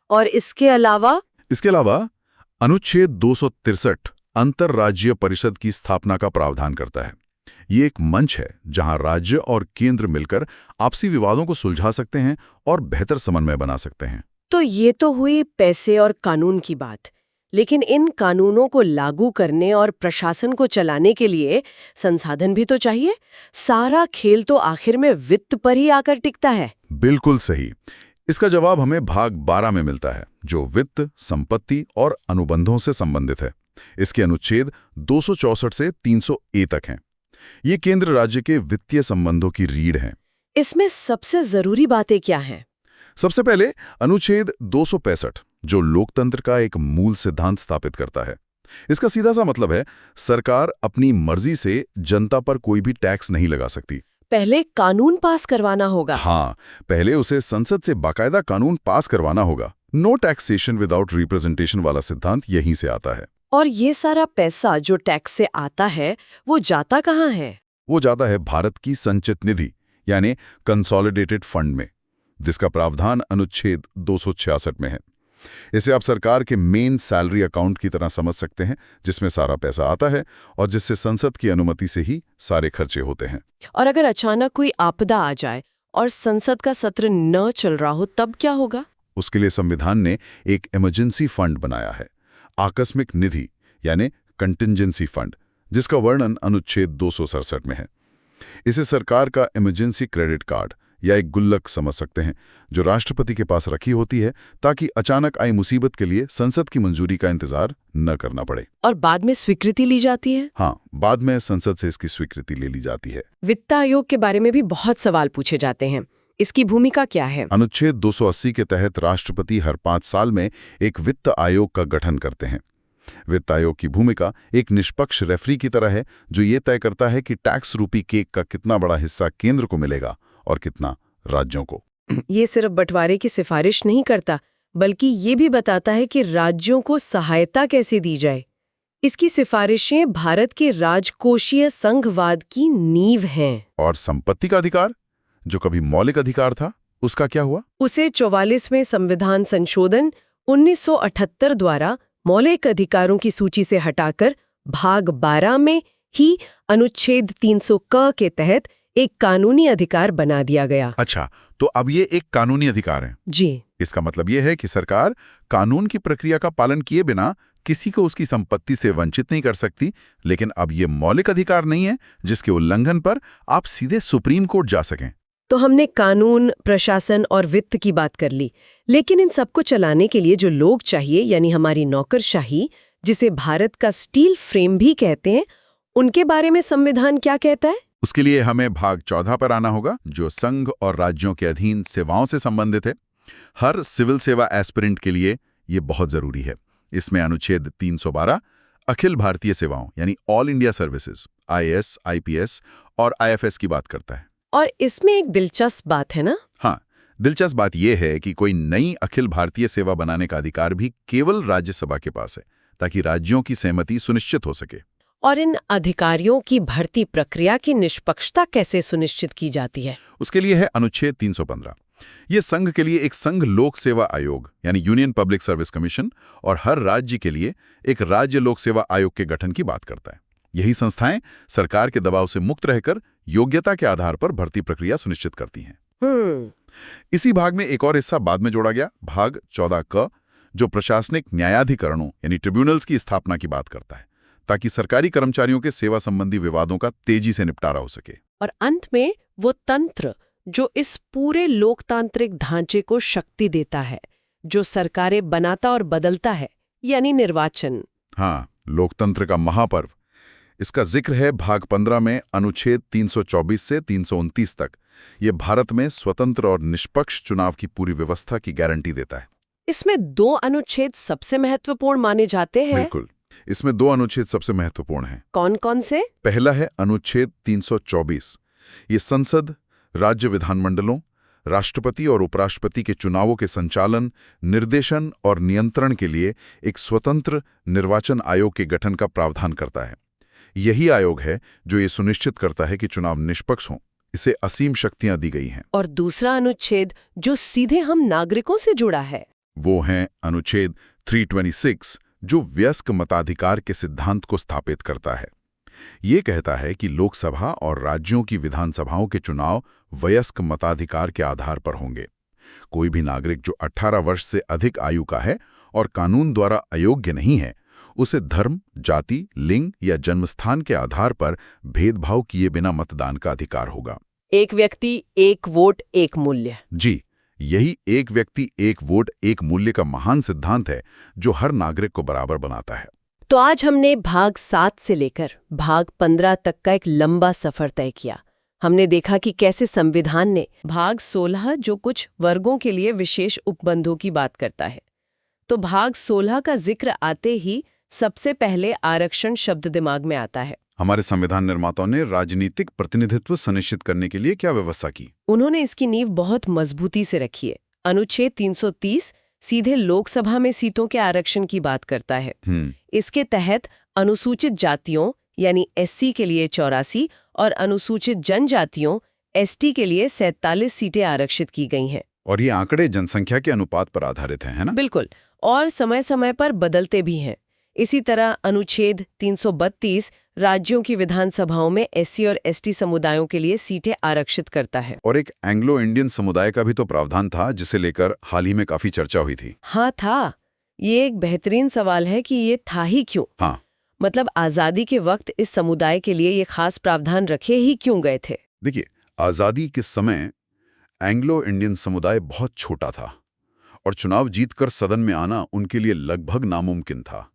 और इसके अलावा अनुच्छेद 263 अंतर्राज्यीय परिषद की स्थापना का प्रावधान करता है। ये एक मंच है जहां राज्य और केंद्र मिलकर आपसी विवादों को सुलझा सकते हैं और बेहतर समन्वय बना सकते हैं। तो ये तो हुई पैसे और कानून की बात, लेकिन इन कानूनों को लागू करने और प्रशासन को चलाने के लिए संसाधन भी तो चाहिए। सारा खेल तो आखिर में वित्त पर ही आकर टिकता है। बिल्कुल सही। इसका जवाब हमें भाग 12 में मिलता है, जो वित्त, संपत्ति और अनुबंधों से संबंधित है। इसके अनुच्छेद 264 से 300 ए तक हैं। ये केंद्र राज्य के वित्तीय संबंधों की रीढ़ हैं। इसमें सबसे जरूरी बातें क्या हैं? सबसे पहले अनुच्छेद 265, जो लोकतंत्र का एक मूल सिद्धांत स्थापित करता है। इसका सीधा सा मतलब है, सरकार अपनी मर्जी से जनता पर कोई भी टैक्स नहीं लगा सकती। पहले कानून पास करवाना होगा। हाँ, पहले उसे संसद से बाकायदा कानून पास करवाना होगा। नो टैक्सेशन विदाउट रिप्रेजेंटेशन वाला सिद्धांत यहीं से आता है। और ये सारा पैसा जो टैक्स से आता है, वो जाता कहाँ है? वो जाता है भारत की संचित निधि, यानी कंसोलिडेटेड फंड में, जिसका प्रावधान अनुच्छेद 266 में है। इसे आप सरकार के मेन सैलरी अकाउंट की तरह समझ सकते हैं, जिसमें सारा पैसा आता है और जिससे संसद की अनुमति से ही सारे खर्चे होते हैं। और अगर अचानक कोई आपदा आ जाए और संसद का सत्र न चल रहा हो, तब क्या होगा? उसके लिए संविधान ने एक इमरजेंसी फंड बनाया है, आकस्मिक निधि यानी कंटिंजेंसी फंड, जिसका वर्णन अनुच्छेद 267 में है। इसे सरकार का इमरजेंसी क्रेडिट कार्ड या एक गुल्लक समझ सकते हैं, जो राष्ट्रपति के पास रखी होती है ताकि अचानक आई मुसीबत के लिए संसद की मंजूरी का इंतजार न करना पड़े। और बाद में स्वीकृति ली जाती है? हाँ, बाद में संसद से इसकी स्वीकृति ले ली जाती है। वित्त आयोग के बारे में भी बहुत सवाल पूछे जाते हैं। इसकी भूमिका क्या है? अनुच्छेद 280 के तहत राष्ट्रपति हर 5 साल में एक वित्त आयोग का गठन करते हैं। वित्त आयोग की भूमिका एक निष्पक्ष रेफरी की तरह है, जो ये तय करता है कि टैक्स रूपी केक का कितना बड़ा हिस्सा केंद्र को मिलेगा और कितना राज्यों को। ये सिर्फ बंटवारे की सिफारिश नहीं करता, बल्कि ये भी बताता है कि राज्यों को सहायता कैसे दी जाए। इसकी सिफारिशें भारत के राजकोषीय संघवाद की नींव हैं। और संपत्ति का अधिकार, जो कभी मौलिक अधिकार था, उसका क्या हुआ? उसे 44वें संविधान संशोधन 1978 द्वारा मौलिक अधिकारों की सूची से हटाकर भाग 12 में ही अनुच्छेद 300 क के तहत एक कानूनी अधिकार बना दिया गया। अच्छा, तो अब ये एक कानूनी अधिकार है। जी। इसका मतलब ये है कि सरकार कानून की प्रक्रिया का पालन किए बिना किसी को उसकी संपत्ति से वंचित नहीं कर सकती। लेकिन अब ये मौलिक अधिकार नहीं है जिसके उल्लंघन पर आप सीधे सुप्रीम कोर्ट जा सकें। तो हमने कानून, प्रशासन और वित्त की बात कर ली, लेकिन इन सबको चलाने के लिए जो लोग चाहिए, यानी हमारी नौकरशाही, जिसे भारत का स्टील फ्रेम भी कहते हैं, उनके बारे में संविधान क्या कहता है? उसके लिए हमें भाग 14 पर आना होगा, जो संघ और राज्यों के अधीन सेवाओं से संबंधित है। हर सिविल सेवा एस्पिरेंट के लिए ये बहुत जरूरी है। इसमें अनुच्छेद 312 अखिल भारतीय सेवाओं यानी all India services, IAS, IPS और IFS की बात करता है। और इसमें एक दिलचस्प बात है ना? हाँ, दिलचस्प बात यह है कि कोई नई अखिल भारतीय सेवा बनाने का अधिकार भी केवल राज्यसभा के पास है, ताकि राज्यों की सहमति सुनिश्चित हो सके। और इन अधिकारियों की भर्ती प्रक्रिया की निष्पक्षता कैसे सुनिश्चित की जाती है? उसके लिए है अनुच्छेद 315। ये संघ के लिए एक संघ लोक सेवा आयोग यानी यूनियन पब्लिक सर्विस कमीशन और हर राज्य के लिए एक राज्य लोक सेवा आयोग के गठन की बात करता है। यही संस्थाएं सरकार के दबाव से मुक्त रहकर योग्यता के आधार पर भर्ती प्रक्रिया सुनिश्चित करती हैं। इसी भाग में एक और हिस्सा बाद में जोड़ा गया, भाग 14 क, जो प्रशासनिक न्यायाधिकरणों यानी ट्रिब्यूनल्स की स्थापना की बात करता है, ताकि सरकारी कर्मचारियों के सेवा संबंधी विवादों का तेजी से निपटारा हो सके। और अंत में वो तंत्र जो इस पूरे लोकतांत्रिक ढांचे को शक्ति देता है, जो सरकारें बनाता और बदलता है, यानी निर्वाचन। हाँ, लोकतंत्र का महापर्व। इसका जिक्र है भाग 15 में अनुच्छेद 324 से 329 तक। ये भारत में स्वतंत्र और निष्पक्ष चुनाव की पूरी व्यवस्था की गारंटी देता है। इसमें 2 अनुच्छेद सबसे महत्वपूर्ण माने जाते हैं। बिल्कुल, इसमें 2 अनुच्छेद सबसे महत्वपूर्ण हैं। कौन कौन से? पहला है अनुच्छेद 324। ये संसद, राज्य विधानमंडलों, राष्ट्रपति और उपराष्ट्रपति के चुनावों के संचालन, निर्देशन और नियंत्रण के लिए एक स्वतंत्र निर्वाचन आयोग के गठन का प्रावधान करता है। यही आयोग है जो ये सुनिश्चित करता है कि चुनाव निष्पक्ष हों। इसे असीम शक्तियां दी गई हैं। और दूसरा अनुच्छेद जो सीधे हम नागरिकों से जुड़ा है, वो है अनुच्छेद 326, जो वयस्क मताधिकार के सिद्धांत को स्थापित करता है। ये कहता है कि लोकसभा और राज्यों की विधानसभाओं के चुनाव वयस्क मताधिकार के आधार पर होंगे। कोई भी नागरिक जो 18 वर्ष से अधिक आयु का है और कानून द्वारा अयोग्य नहीं है, उसे धर्म, जाति, लिंग या जन्मस्थान के आधार पर भेदभाव किए बिना मतदान का अधिकार होगा। एक व्यक्ति, एक वोट, एक मूल्य। जी, यही एक व्यक्ति एक वोट एक मूल्य का महान सिद्धांत है जो हर नागरिक को बराबर बनाता है। तो आज हमने भाग 7 से लेकर भाग 15 तक का एक लंबा सफर तय किया। हमने देखा कि कैसे संविधान ने भाग 16 जो कुछ वर्गों के लिए विशेष उपबंधों की बात करता है, तो भाग 16 का जिक्र आते ही सबसे पहले आरक्षण शब्द दिमाग में आता है। हमारे संविधान निर्माताओं ने राजनीतिक प्रतिनिधित्व सुनिश्चित करने के लिए क्या व्यवस्था की? उन्होंने इसकी नींव बहुत मजबूती से रखी है। अनुच्छेद 330 सीधे लोकसभा में सीटों के आरक्षण की बात करता है। इसके तहत अनुसूचित जातियों यानी एससी के लिए 84 और अनुसूचित जनजातियों एसटी के लिए 47 सीटें आरक्षित की गई हैं। और ये आंकड़े जनसंख्या के अनुपात पर आधारित हैं, है ना? बिल्कुल, और समय समय पर बदलते भी हैं। इसी तरह अनुच्छेद 332 राज्यों की विधानसभाओं में एससी और एसटी समुदायों के लिए सीटें आरक्षित करता है। और एक एंग्लो इंडियन समुदाय का भी तो प्रावधान था जिसे लेकर हाल ही में काफी चर्चा हुई थी। हाँ था। ये एक बेहतरीन सवाल है कि ये था ही क्यों? हाँ, मतलब आजादी के वक्त इस समुदाय के लिए ये खास प्रावधान रखे ही क्यों गए थे? देखिए, आजादी के समय एंग्लो इंडियन समुदाय बहुत छोटा था और चुनाव जीतकर सदन में आना उनके लिए लगभग नामुमकिन था।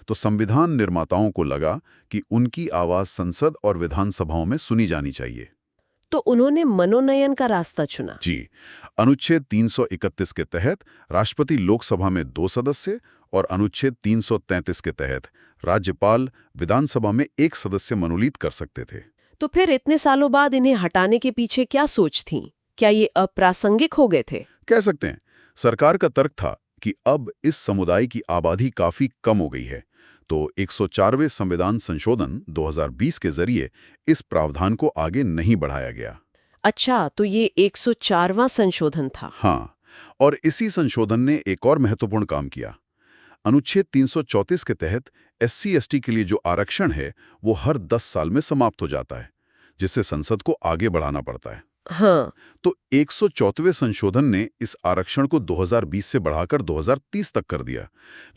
तो संविधान निर्माताओं को लगा कि उनकी आवाज संसद और विधानसभाओं में सुनी जानी चाहिए। तो उन्होंने मनोनयन का रास्ता चुना। जी, अनुच्छेद 331 के तहत राष्ट्रपति लोकसभा में 2 सदस्य और अनुच्छेद 333 के तहत राज्यपाल विधानसभा में 1 सदस्य मनोनीत कर सकते थे। तो फिर इतने सालों बाद इन्हें हटाने के पीछे क्या सोच थी? क्या ये अप्रासंगिक हो गए थे? कह सकते हैं। सरकार का तर्क था कि अब इस समुदाय की आबादी काफी कम हो गई है, तो 104वें संविधान संशोधन 2020 के जरिए इस प्रावधान को आगे नहीं बढ़ाया गया। अच्छा, तो ये 104वां संशोधन था। हाँ, और इसी संशोधन ने एक और महत्वपूर्ण काम किया। अनुच्छेद 334 के तहत SC/ST के लिए जो आरक्षण है वो हर 10 साल में समाप्त हो जाता है, जिससे संसद को आगे बढ़ाना पड़ता है। हाँ, तो 104वें संशोधन ने इस आरक्षण को 2020 से बढ़ाकर 2030 तक कर दिया,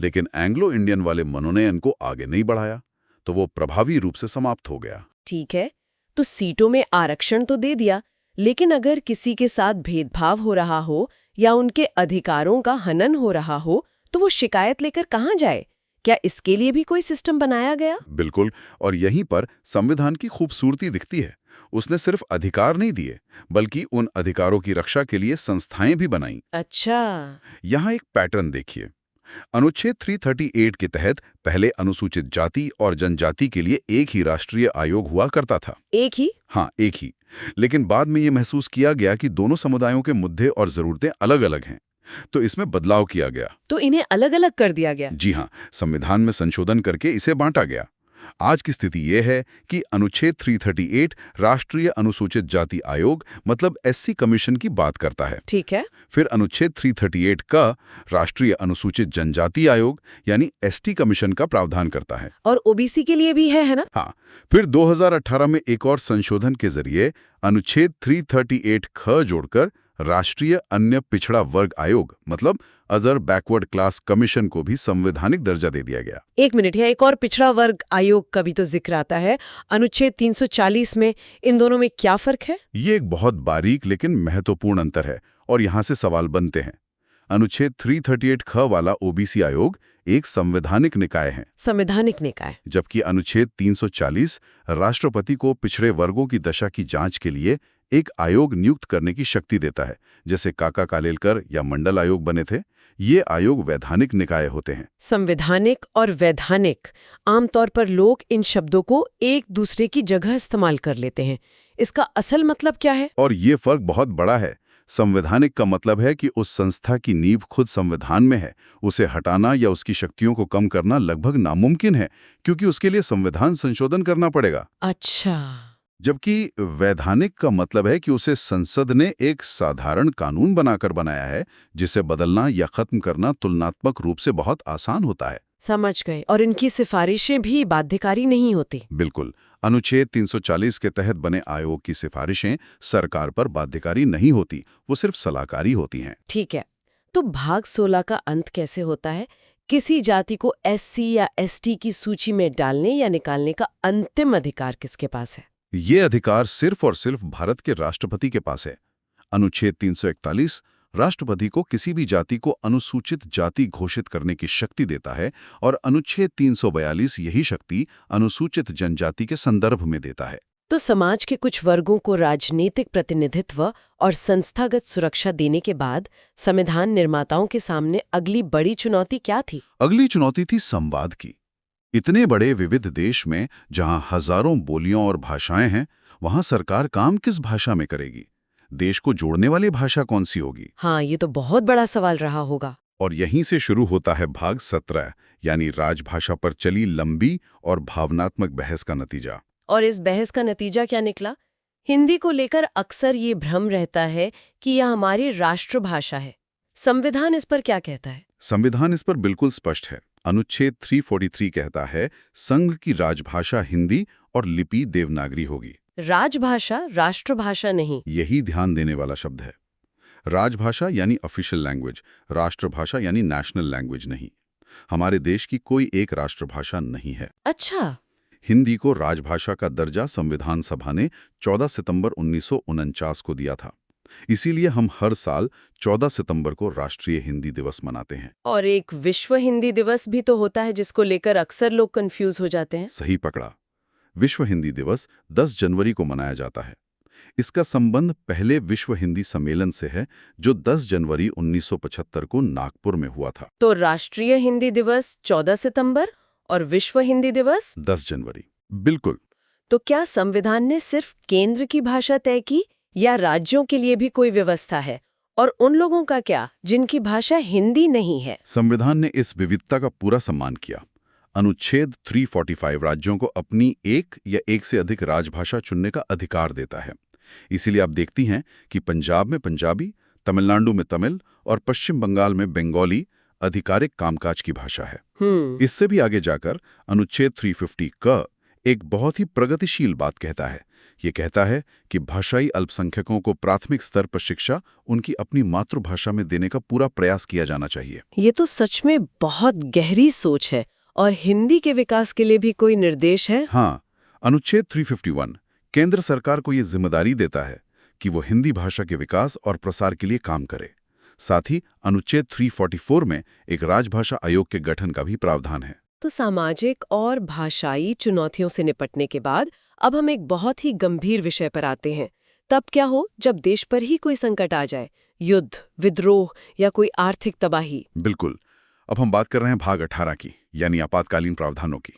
लेकिन एंग्लो इंडियन वाले मनोनयन को आगे नहीं बढ़ाया, तो वो प्रभावी रूप से समाप्त हो गया। ठीक है। तो सीटों में आरक्षण तो दे दिया, लेकिन अगर किसी के साथ भेदभाव हो रहा हो या उनके अधिकारों का हनन हो रहा हो, तो वो शिकायत लेकर कहाँ जाए? क्या इसके लिए भी कोई सिस्टम बनाया गया? बिल्कुल, और यहीं पर संविधान की खूबसूरती दिखती है। उसने सिर्फ अधिकार नहीं दिए, बल्कि उन अधिकारों की रक्षा के लिए संस्थाएं भी बनाई। अच्छा। यहाँ एक पैटर्न देखिए। अनुच्छेद 338 के तहत पहले अनुसूचित जाति और जनजाति के लिए एक ही राष्ट्रीय आयोग हुआ करता था। एक ही? हाँ, एक ही। लेकिन बाद में ये महसूस किया गया कि दोनों समुदायों के मुद्दे और जरूरतें अलग-अलग हैं, तो इसमें बदलाव किया गया। तो इन्हें अलग-अलग कर दिया गया? जी हाँ, संविधान में संशोधन करके इसे बांटा गया। आज की स्थिति यह है कि अनुच्छेद 338 राष्ट्रीय अनुसूचित जाति आयोग मतलब SC कमीशन की बात करता है। ठीक है। फिर अनुच्छेद 338 का राष्ट्रीय अनुसूचित जनजाति आयोग यानी ST कमीशन का प्रावधान करता है। और OBC के लिए भी है ना? हाँ, फिर 2018 में एक और संशोधन के जरिए अनुच्छेद 338 ख जोड़कर राष्ट्रीय अन्य पिछड़ा वर्ग आयोग मतलब अदर बैकवर्ड क्लास कमीशन को भी संवैधानिक दर्जा दे दिया गया। एक मिनट, यहाँ एक और पिछड़ा वर्ग आयोग का भी तो जिक्र आता है। अनुच्छेद 340 में इन दोनों में क्या फर्क है? ये एक बहुत बारीक लेकिन महत्वपूर्ण अंतर है और यहाँ से सवाल बनते हैं। अनुच्छेद 338 ख वाला OBC आयोग एक संवैधानिक निकाय है। संवैधानिक निकाय। जबकि अनुच्छेद 340 राष्ट्रपति को पिछड़े वर्गों की दशा की जांच के लिए एक आयोग नियुक्त करने की शक्ति देता है, जैसे काका कालेलकर या मंडल आयोग बने थे। ये आयोग वैधानिक निकाय होते हैं। संवैधानिक और वैधानिक, आमतौर पर लोग इन शब्दों को एक दूसरे की जगह इस्तेमाल कर लेते हैं। इसका असल मतलब क्या है? और ये फर्क बहुत बड़ा है। संवैधानिक का मतलब है कि उस संस्था की नींव खुद संविधान में है। उसे हटाना या उसकी शक्तियों को कम करना लगभग नामुमकिन है, क्योंकि उसके लिए संविधान संशोधन करना पड़ेगा। अच्छा। जबकि वैधानिक का मतलब है कि उसे संसद ने एक साधारण कानून बनाकर बनाया है, जिसे बदलना या खत्म करना तुलनात्मक रूप से बहुत आसान होता है। समझ गए। और इनकी सिफारिशें भी बाध्यकारी नहीं होती? बिल्कुल। अनुच्छेद 340 के तहत बने आयोग की सिफारिशें सरकार पर बाध्यकारी नहीं होती, वो सिर्फ सलाहकारी होती हैं। ठीक है। तो भाग 16 का अंत कैसे होता है? किसी जाति को SC या ST की सूची में डालने या निकालने का अंतिम अधिकार किसके पास है? ये अधिकार सिर्फ और सिर्फ भारत के राष्ट्रपति के पास है। अनुच्छेद 341 राष्ट्रपति को किसी भी जाति को अनुसूचित जाति घोषित करने की शक्ति देता है और अनुच्छेद 342 यही शक्ति अनुसूचित जनजाति के संदर्भ में देता है। तो समाज के कुछ वर्गों को राजनीतिक प्रतिनिधित्व और संस्थागत सुरक्षा देने के बाद संविधान निर्माताओं के सामने अगली बड़ी चुनौती क्या थी? अगली चुनौती थी संवाद की। इतने बड़े विविध देश में जहां हजारों बोलियां और भाषाएं हैं, वहां सरकार काम किस भाषा में करेगी? देश को जोड़ने वाली भाषा कौन सी होगी? हाँ, ये तो बहुत बड़ा सवाल रहा होगा। और यहीं से शुरू होता है भाग 17, यानी राजभाषा पर चली लंबी और भावनात्मक बहस का नतीजा। और इस बहस का नतीजा क्या निकला? हिंदी को लेकर अक्सर ये भ्रम रहता है कि यह हमारी राष्ट्रभाषा है। संविधान इस पर क्या कहता है? संविधान इस पर बिल्कुल स्पष्ट है। अनुच्छेद 343 कहता है, संघ की राजभाषा हिंदी और लिपि देवनागरी होगी। राजभाषा, राष्ट्रभाषा नहीं। यही ध्यान देने वाला शब्द है। राजभाषा यानी ऑफिशियल लैंग्वेज, राष्ट्रभाषा यानी नेशनल लैंग्वेज नहीं। हमारे देश की कोई एक राष्ट्रभाषा नहीं है। अच्छा। हिंदी को राजभाषा का दर्जा संविधान सभा ने 14 सितंबर 1949 को दिया था। इसीलिए हम हर साल 14 सितंबर को राष्ट्रीय हिंदी दिवस मनाते हैं। और एक विश्व हिंदी दिवस भी तो होता है जिसको लेकर अक्सर लोग कंफ्यूज हो जाते हैं। सही पकड़ा। विश्व हिंदी दिवस 10 जनवरी को मनाया जाता है। इसका संबंध पहले विश्व हिंदी सम्मेलन से है, जो 10 जनवरी 1975 को नागपुर में हुआ था। तो राष्ट्रीय हिंदी दिवस 14 सितंबर और विश्व हिंदी दिवस 10 जनवरी। बिल्कुल। तो क्या संविधान ने सिर्फ केंद्र की भाषा तय की या राज्यों के लिए भी कोई व्यवस्था है? और उन लोगों का क्या जिनकी भाषा हिंदी नहीं है? संविधान ने इस विविधता का पूरा सम्मान किया। अनुच्छेद 345 राज्यों को अपनी एक या एक से अधिक राजभाषा चुनने का अधिकार देता है। इसीलिए आप देखती हैं कि पंजाब में पंजाबी, तमिलनाडु में तमिल और पश्चिम बंगाल में बंगाली आधिकारिक कामकाज की भाषा है। इससे भी आगे जाकर अनुच्छेद 350 का एक बहुत ही प्रगतिशील बात कहता है। ये कहता है कि भाषाई अल्पसंख्यकों को प्राथमिक स्तर पर शिक्षा उनकी अपनी मातृभाषा में देने का पूरा प्रयास किया जाना चाहिए। ये तो सच में बहुत गहरी सोच है। और हिंदी के विकास के लिए भी कोई निर्देश है? हाँ, अनुच्छेद 351 केंद्र सरकार को ये जिम्मेदारी देता है कि वो हिंदी भाषा के विकास और प्रसार के लिए काम करे। साथ ही अनुच्छेद 344 में एक राजभाषा आयोग के गठन का भी प्रावधान है। तो सामाजिक और भाषाई चुनौतियों से निपटने के बाद अब हम एक बहुत ही गंभीर विषय पर आते हैं। तब क्या हो जब देश पर ही कोई संकट आ जाए, युद्ध, विद्रोह या कोई आर्थिक तबाही? बिल्कुल। अब हम बात कर रहे हैं भाग 18 की, यानी आपातकालीन प्रावधानों की।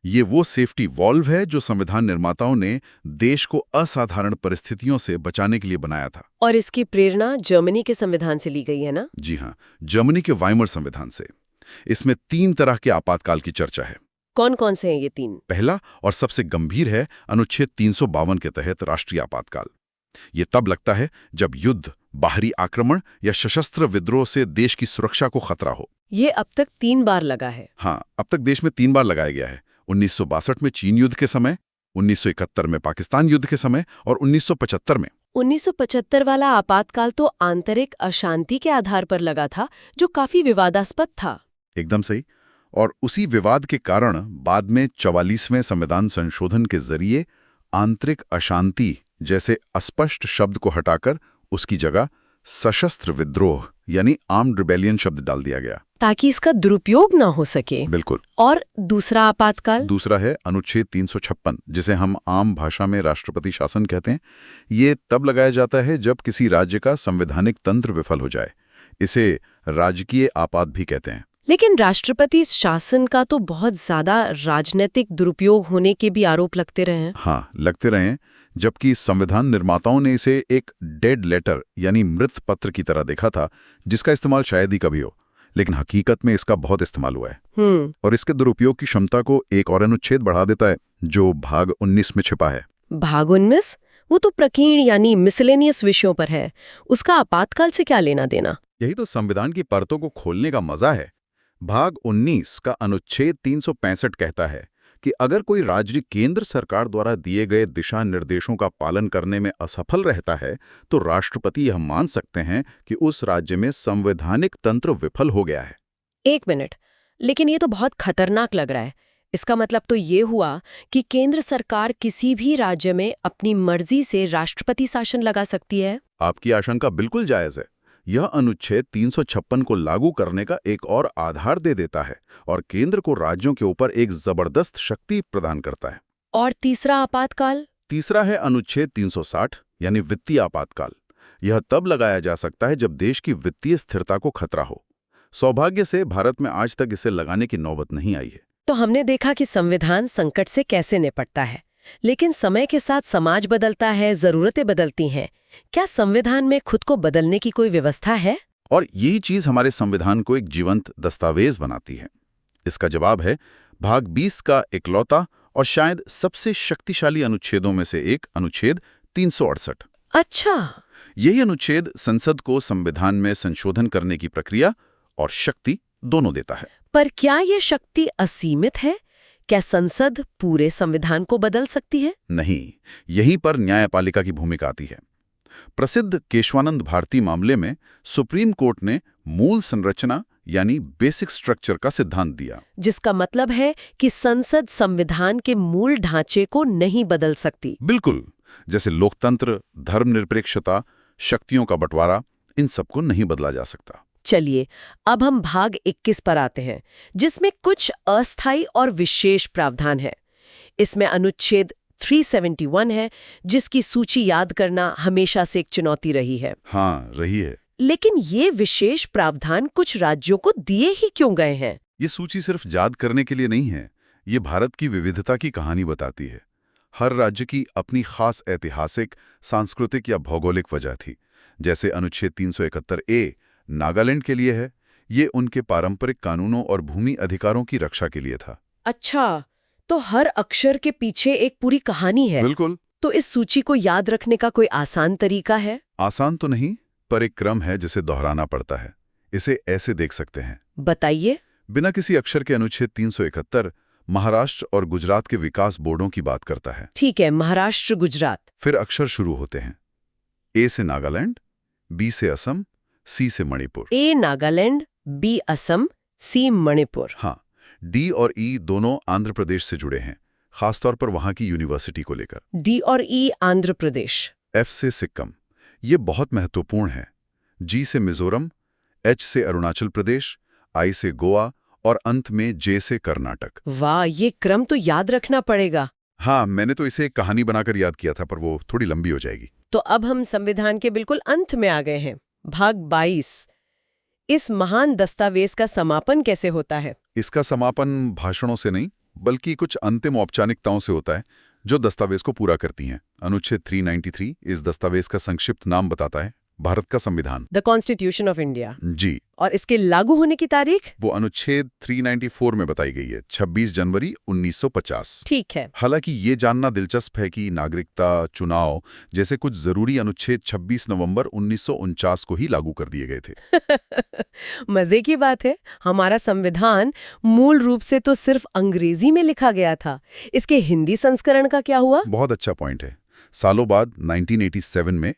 ये वो सेफ्टी वॉल्व है जो संविधान निर्माताओं ने देश को असाधारण परिस्थितियों से बचाने के लिए बनाया था। और इसकी प्रेरणा जर्मनी के संविधान से ली गई है ना? जी हाँ, जर्मनी के वाइमर संविधान से। इसमें 3 तरह के आपातकाल की चर्चा है। कौन कौन से हैं ये 3? पहला और सबसे गंभीर है अनुच्छेद 352 के तहत राष्ट्रीय आपातकाल। ये तब लगता है जब युद्ध, बाहरी आक्रमण या सशस्त्र विद्रोह से देश की सुरक्षा को खतरा हो। ये अब तक 3 बार लगा है। हाँ, अब तक देश में 3 बार लगाया गया है। 1962 में चीन युद्ध के समय, 1971 में पाकिस्तान युद्ध के समय और 1975 में। 1975 वाला आपातकाल तो आंतरिक अशांति के आधार पर लगा था, जो काफी विवादास्पद था। एकदम सही। और उसी विवाद के कारण बाद में 44वें संविधान संशोधन के जरिए आंतरिक अशांति जैसे अस्पष्ट शब्द को हटाकर उसकी जगह सशस्त्र विद्रोह यानी आर्म्ड रिबेलियन शब्द डाल दिया गया, ताकि इसका दुरुपयोग ना हो सके। बिल्कुल। और दूसरा आपातकाल? दूसरा है अनुच्छेद 356, जिसे हम आम भाषा में राष्ट्रपति शासन कहते हैं। ये तब लगाया जाता है जब किसी राज्य का संवैधानिक तंत्र विफल हो जाए। इसे राजकीय आपात भी कहते हैं। लेकिन राष्ट्रपति शासन का तो बहुत ज्यादा राजनीतिक दुरुपयोग होने के भी आरोप लगते रहे हैं। हाँ, लगते रहे हैं, जबकि संविधान निर्माताओं ने इसे एक डेड लेटर यानी मृत पत्र की तरह देखा था, जिसका इस्तेमाल शायद ही कभी हो। लेकिन हकीकत में इसका बहुत इस्तेमाल हुआ है। और इसके दुरुपयोग की क्षमता को एक और अनुच्छेद बढ़ा देता है, जो भाग 19 में छिपा है। भाग 19? वो तो प्रकीर्ण यानी मिसलेनियस विषयों पर है। उसका आपातकाल से क्या लेना देना? यही तो संविधान की परतों को खोलने का मजा है। भाग 19 का अनुच्छेद 365 कहता है कि अगर कोई राज्य केंद्र सरकार द्वारा दिए गए दिशा निर्देशों का पालन करने में असफल रहता है, तो राष्ट्रपति यह मान सकते हैं कि उस राज्य में संवैधानिक तंत्र विफल हो गया है। 1 मिनट, लेकिन ये तो बहुत खतरनाक लग रहा है। इसका मतलब तो ये हुआ कि केंद्र सरकार किसी भी राज्य में अपनी मर्जी से राष्ट्रपति शासन लगा सकती है? आपकी आशंका बिल्कुल जायज है। यह अनुच्छेद 356 को लागू करने का एक और आधार दे देता है और केंद्र को राज्यों के ऊपर एक जबरदस्त शक्ति प्रदान करता है। और तीसरा आपातकाल? तीसरा है अनुच्छेद 360 यानी वित्तीय आपातकाल। यह तब लगाया जा सकता है जब देश की वित्तीय स्थिरता को खतरा हो। सौभाग्य से भारत में आज तक इसे लगाने की नौबत नहीं आई है। तो हमने देखा कि संविधान संकट से कैसे निपटता है, लेकिन समय के साथ समाज बदलता है, जरूरतें बदलती हैं। क्या संविधान में खुद को बदलने की कोई व्यवस्था है? और यही चीज हमारे संविधान को एक जीवंत दस्तावेज बनाती है। इसका जवाब है भाग 20 का इकलौता और शायद सबसे शक्तिशाली अनुच्छेदों में से एक अनुच्छेद 368। अच्छा, यही अनुच्छेद संसद को संविधान में संशोधन करने की प्रक्रिया और शक्ति दोनों देता है। पर क्या ये शक्ति असीमित है? क्या संसद पूरे संविधान को बदल सकती है? नहीं, यहीं पर न्यायपालिका की भूमिका आती है। प्रसिद्ध केशवानंद भारती मामले में सुप्रीम कोर्ट ने मूल संरचना यानी बेसिक स्ट्रक्चर का सिद्धांत दिया, जिसका मतलब है कि संसद संविधान के मूल ढांचे को नहीं बदल सकती। बिल्कुल, जैसे लोकतंत्र, धर्मनिरपेक्षता, शक्तियों का बंटवारा, इन सबको नहीं बदला जा सकता। चलिए, अब हम भाग 21 पर आते हैं, जिसमें कुछ अस्थायी और विशेष प्रावधान है। इसमें अनुच्छेद 371 है, जिसकी सूची याद करना हमेशा से एक चुनौती रही है। हाँ, रही है। लेकिन ये विशेष प्रावधान कुछ राज्यों को दिए ही क्यों गए हैं? ये सूची सिर्फ याद करने के लिए नहीं है, ये भारत की विविधता की कहानी बताती है। हर राज्य की अपनी खास ऐतिहासिक, सांस्कृतिक या भौगोलिक वजह थी। जैसे अनुच्छेद 371A नागालैंड के लिए है, ये उनके पारंपरिक कानूनों और भूमि अधिकारों की रक्षा के लिए था। अच्छा, तो हर अक्षर के पीछे एक पूरी कहानी है। बिल्कुल। तो इस सूची को याद रखने का कोई आसान तरीका है? आसान तो नहीं, पर एक क्रम है जिसे दोहराना पड़ता है। इसे ऐसे देख सकते हैं। बताइए। बिना किसी अक्षर के अनुच्छेद 371 महाराष्ट्र और गुजरात के विकास बोर्डों की बात करता है। ठीक है, महाराष्ट्र, गुजरात। फिर अक्षर शुरू होते हैं। ए से नागालैंड, बी से असम, सी से मणिपुर। ए नागालैंड, बी असम, सी मणिपुर। हाँ, डी और ई दोनों आंध्र प्रदेश से जुड़े हैं, खासतौर पर वहां की यूनिवर्सिटी को लेकर। डी और ई आंध्र प्रदेश। एफ से सिक्किम, ये बहुत महत्वपूर्ण है। जी से मिजोरम, एच से अरुणाचल प्रदेश, आई से गोवा और अंत में जे से कर्नाटक। वाह, ये क्रम तो याद रखना पड़ेगा। हाँ, मैंने तो इसे एक कहानी बनाकर याद किया था, पर वो थोड़ी लंबी हो जाएगी। तो अब हम संविधान के बिल्कुल अंत में आ गए हैं। भाग 22। इस महान दस्तावेज का समापन कैसे होता है? इसका समापन भाषणों से नहीं, बल्कि कुछ अंतिम औपचारिकताओं से होता है, जो दस्तावेज को पूरा करती हैं। अनुच्छेद 393 इस दस्तावेज का संक्षिप्त नाम बताता है, भारत का संविधान, द कॉन्स्टिट्यूशन ऑफ इंडिया। जी। और इसके लागू होने की तारीख? वो अनुच्छेद 394 में बताई गई है, 26 जनवरी 1950। ठीक है। हालांकि ये जानना दिलचस्प है कि नागरिकता, चुनाव जैसे कुछ जरूरी अनुच्छेद 26 नवंबर 1949 को ही लागू कर दिए गए थे। मजे की बात है, हमारा संविधान मूल रूप से तो सिर्फ अंग्रेजी में लिखा गया था। इसके हिंदी संस्करण का क्या हुआ? बहुत अच्छा पॉइंट है। सालों बाद 1987 में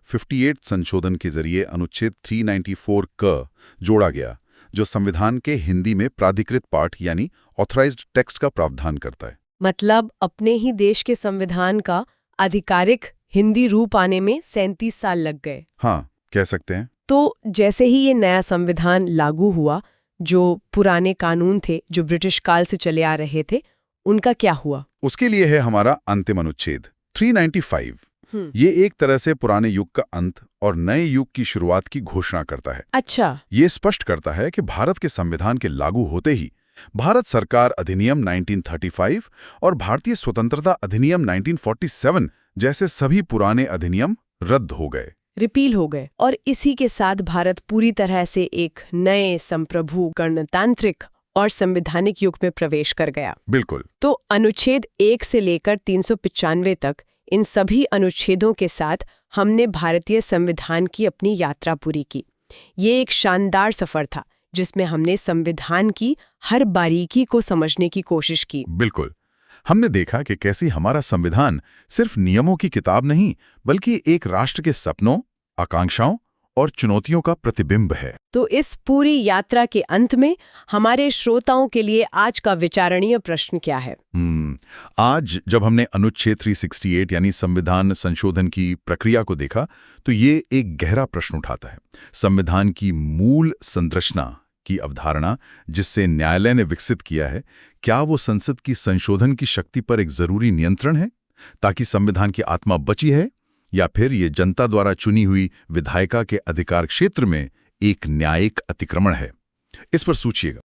58 संशोधन के जरिए अनुच्छेद 394 क जोड़ा गया, जो संविधान के हिंदी में प्राधिकृत पाठ यानी ऑथराइज्ड टेक्स्ट का प्रावधान करता है। मतलब अपने ही देश के संविधान का आधिकारिक हिंदी रूप आने में 37 साल लग गए। हाँ, कह सकते हैं। तो जैसे ही ये नया संविधान लागू हुआ, जो पुराने कानून थे जो ब्रिटिश काल से चले आ रहे थे, उनका क्या हुआ? उसके लिए है हमारा अंतिम अनुच्छेद 395। ये एक तरह से पुराने युग का अंत और नए युग की शुरुआत की घोषणा करता है। अच्छा। ये स्पष्ट करता है कि भारत के संविधान के लागू होते ही भारत सरकार अधिनियम 1935 और भारतीय स्वतंत्रता अधिनियम 1947 जैसे सभी पुराने अधिनियम रद्द हो गए, रिपील हो गए, और इसी के साथ भारत पूरी तरह से एक नए संप्रभु, गणतांत्रिक और संवैधानिक युग में प्रवेश कर गया। बिल्कुल। तो अनुच्छेद 1 से लेकर 395 तक इन सभी अनुच्छेदों के साथ हमने भारतीय संविधान की अपनी यात्रा पूरी की। ये एक शानदार सफर था जिसमें हमने संविधान की हर बारीकी को समझने की कोशिश की। बिल्कुल। हमने देखा कि कैसे हमारा संविधान सिर्फ नियमों की किताब नहीं, बल्कि एक राष्ट्र के सपनों, आकांक्षाओं और चुनौतियों का प्रतिबिंब है। तो इस पूरी यात्रा के अंत में हमारे श्रोताओं के लिए आज का विचारणीय प्रश्न क्या है? आज जब हमने अनुच्छेद 368 यानी संविधान संशोधन की प्रक्रिया को देखा, तो ये एक गहरा प्रश्न उठाता है। संविधान की मूल संरचना की अवधारणा जिससे न्यायालय ने विकसित किया है, क्या वो संसद की संशोधन की शक्ति पर एक जरूरी नियंत्रण है ताकि संविधान की आत्मा बची है, या फिर ये जनता द्वारा चुनी हुई विधायिका के अधिकार क्षेत्र में एक न्यायिक अतिक्रमण है? इस पर सोचिएगा।